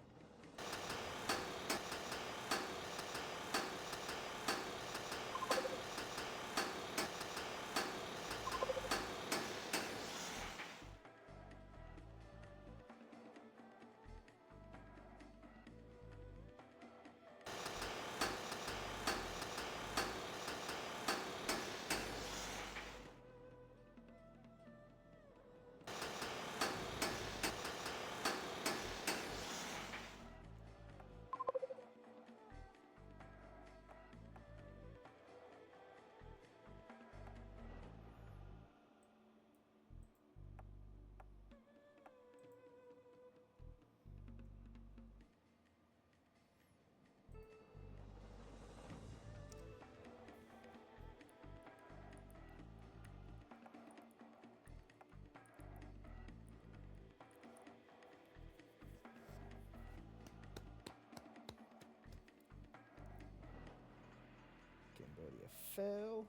Cambodia fell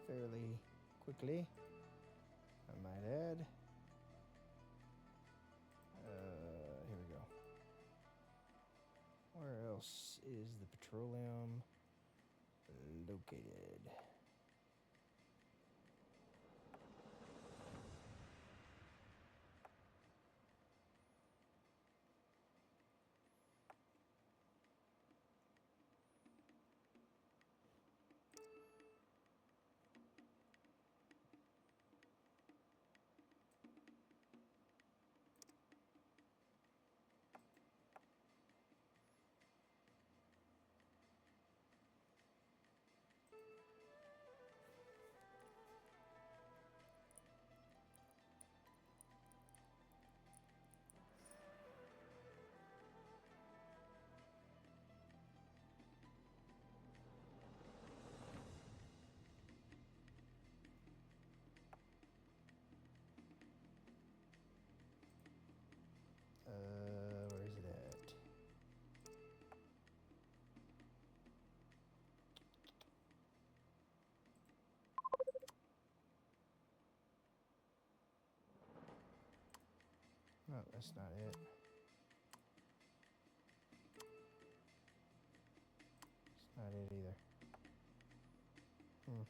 fairly quickly, I might add. Here we go. Where else is the petroleum located? Where is it at? No, that's not it. It's not it either. Hmm.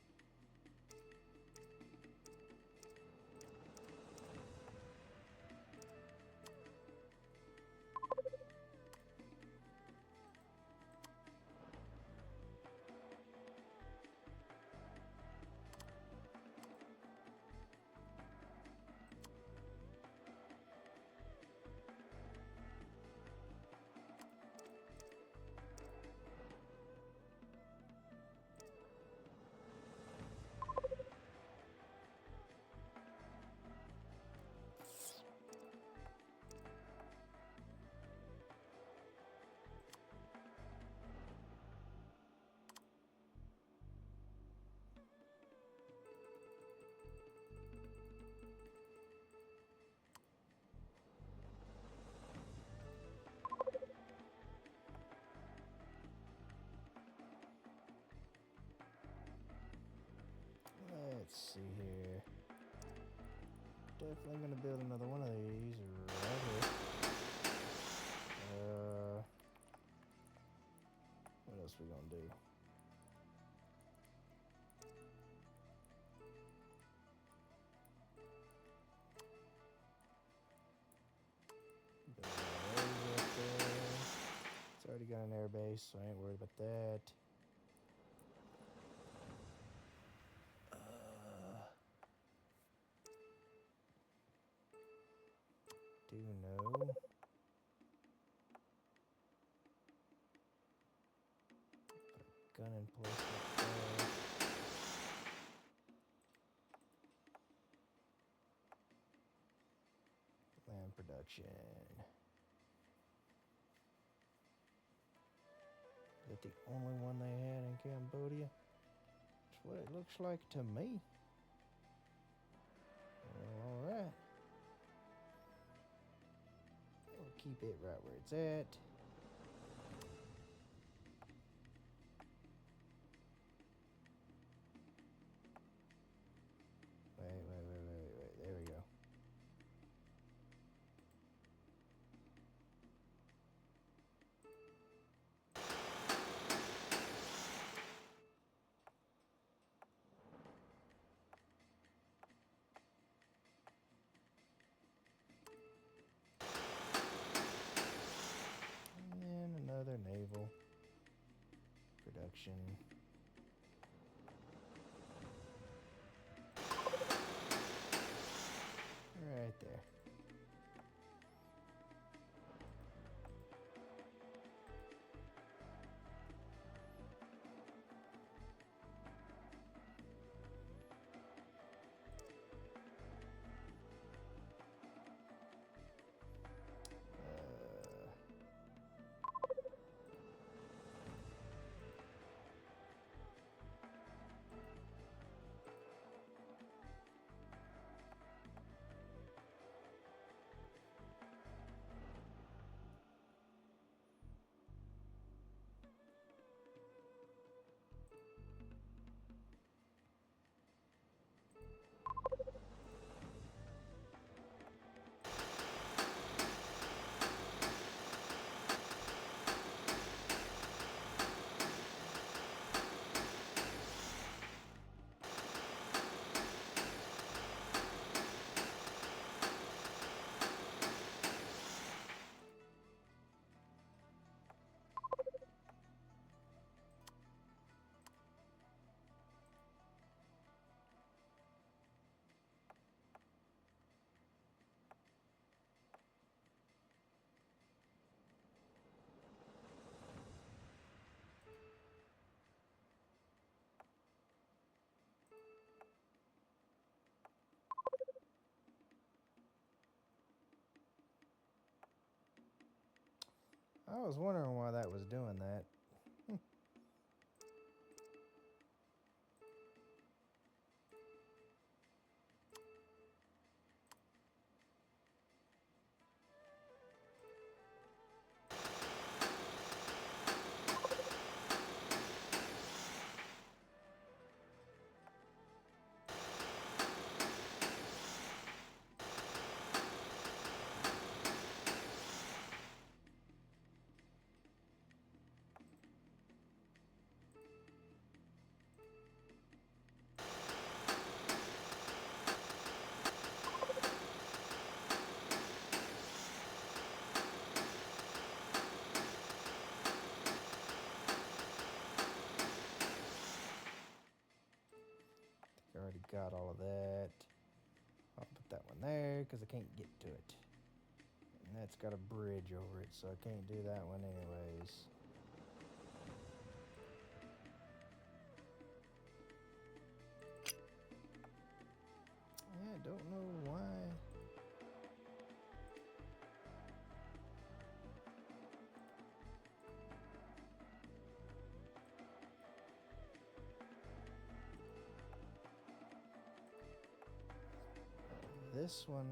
Let's see here. Definitely gonna build another one of these right here. What else we gonna do? Build one of those up there. It's already got an air base, so I ain't worried about that. Do know. Gun in place up there. Land production. Is that the only one they had in Cambodia? That's what it looks like to me. keep it right where it's at. Wait. There we go. And another naval production. Right there. I was wondering why that was doing that. I already got all of that. I'll put that one there because I can't get to it. And that's got a bridge over it, so I can't do that one anyways. I don't know why. This one.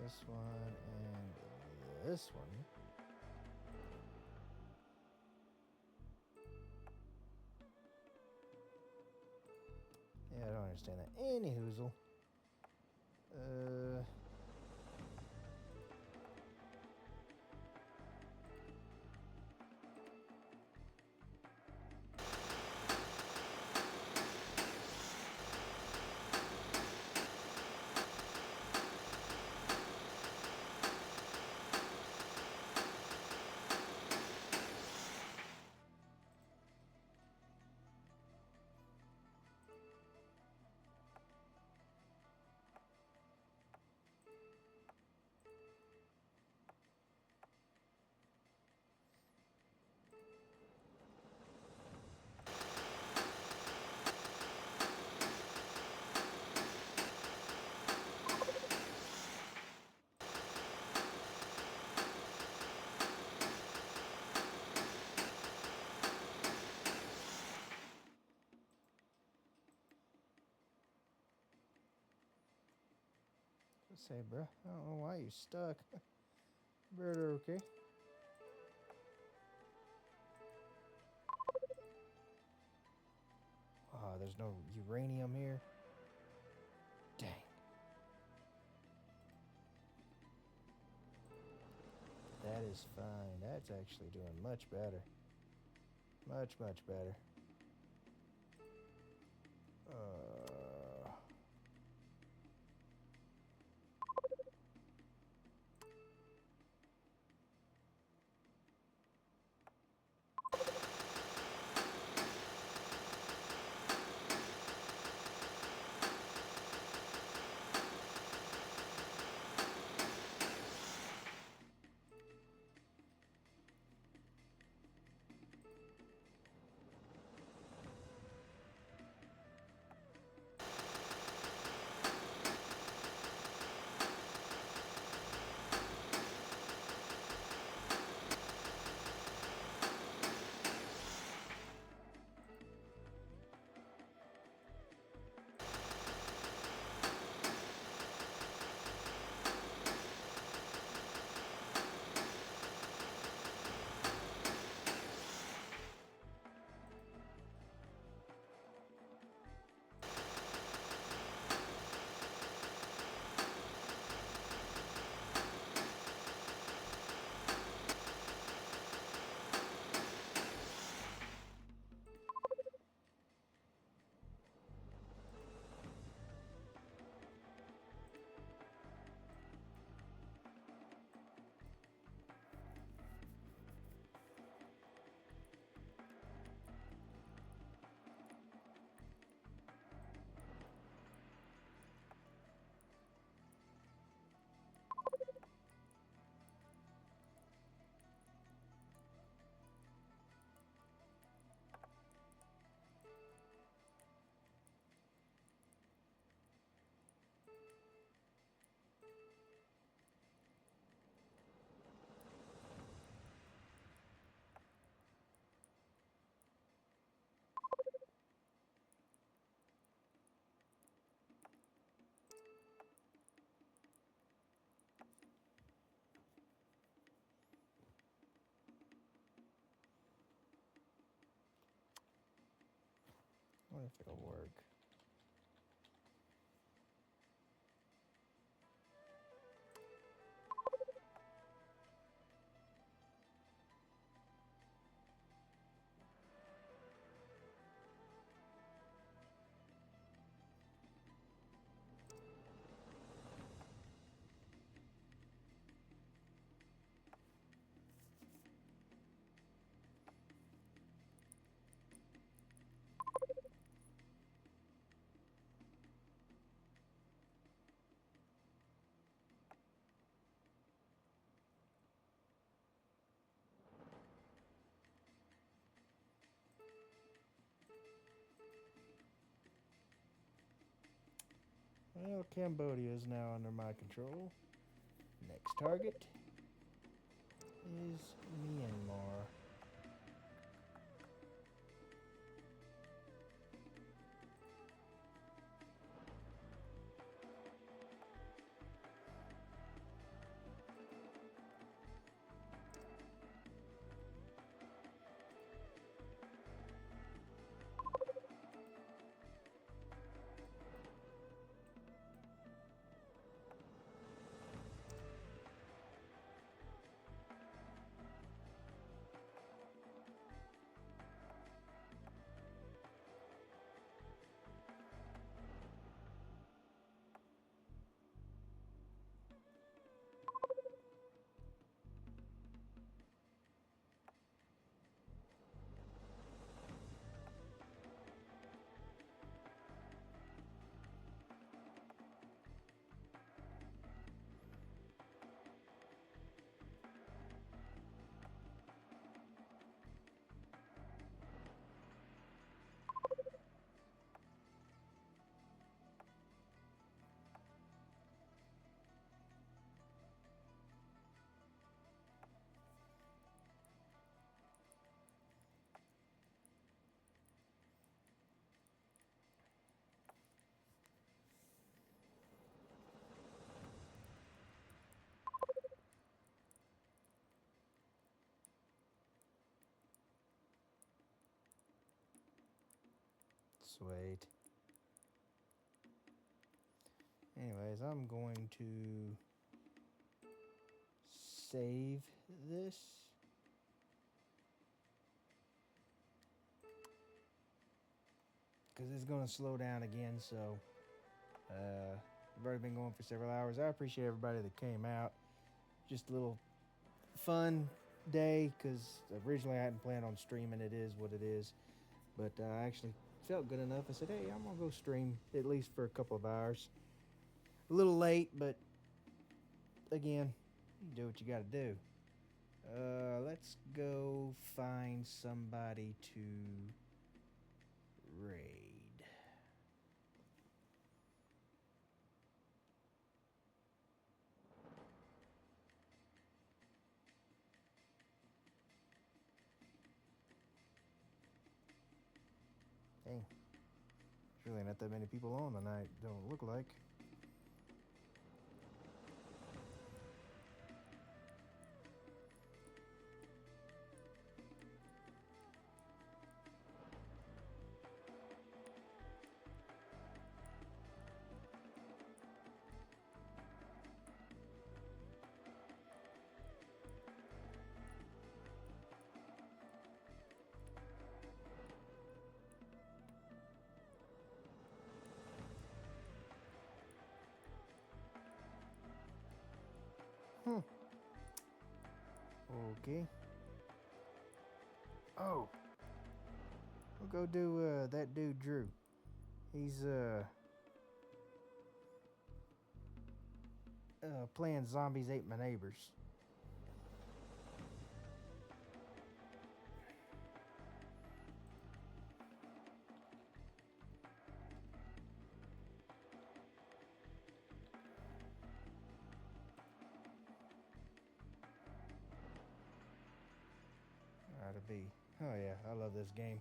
This one and this one. Yeah, I don't understand that. Any hoozle. Say, bruh, I don't know why you stuck. Better okay. Oh, there's no uranium here. Dang. That is fine. That's actually doing much better. Much, much better. Uh, I wonder if it'll work. Well, Cambodia is now under my control. Next target is Myanmar. Sweet. Anyways, I'm going to save this. Because it's going to slow down again, so we've already been going for several hours. I appreciate everybody that came out. Just a little fun day, because originally I hadn't planned on streaming. It is what it is. But I actually felt good enough. I said, hey, I'm going to go stream at least for a couple of hours. A little late, but again, you do what you got to do. Let's go find somebody to raid. Dang. There's really not that many people on tonight, don't look like. Okay. Oh. We'll go do that dude Drew. He's playing Zombies Ate My Neighbors. Ought to be. Oh yeah, I love this game.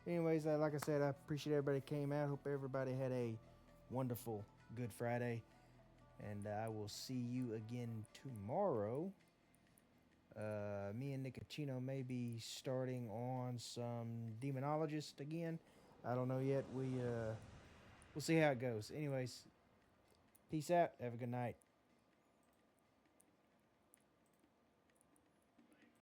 Anyways, like I said, I appreciate everybody that came out. Hope everybody had a wonderful Good Friday. And I will see you again tomorrow. Me and Nicotino may be starting on some Demonologist again. I don't know yet. We'll see how it goes. Anyways, peace out. Have a good night.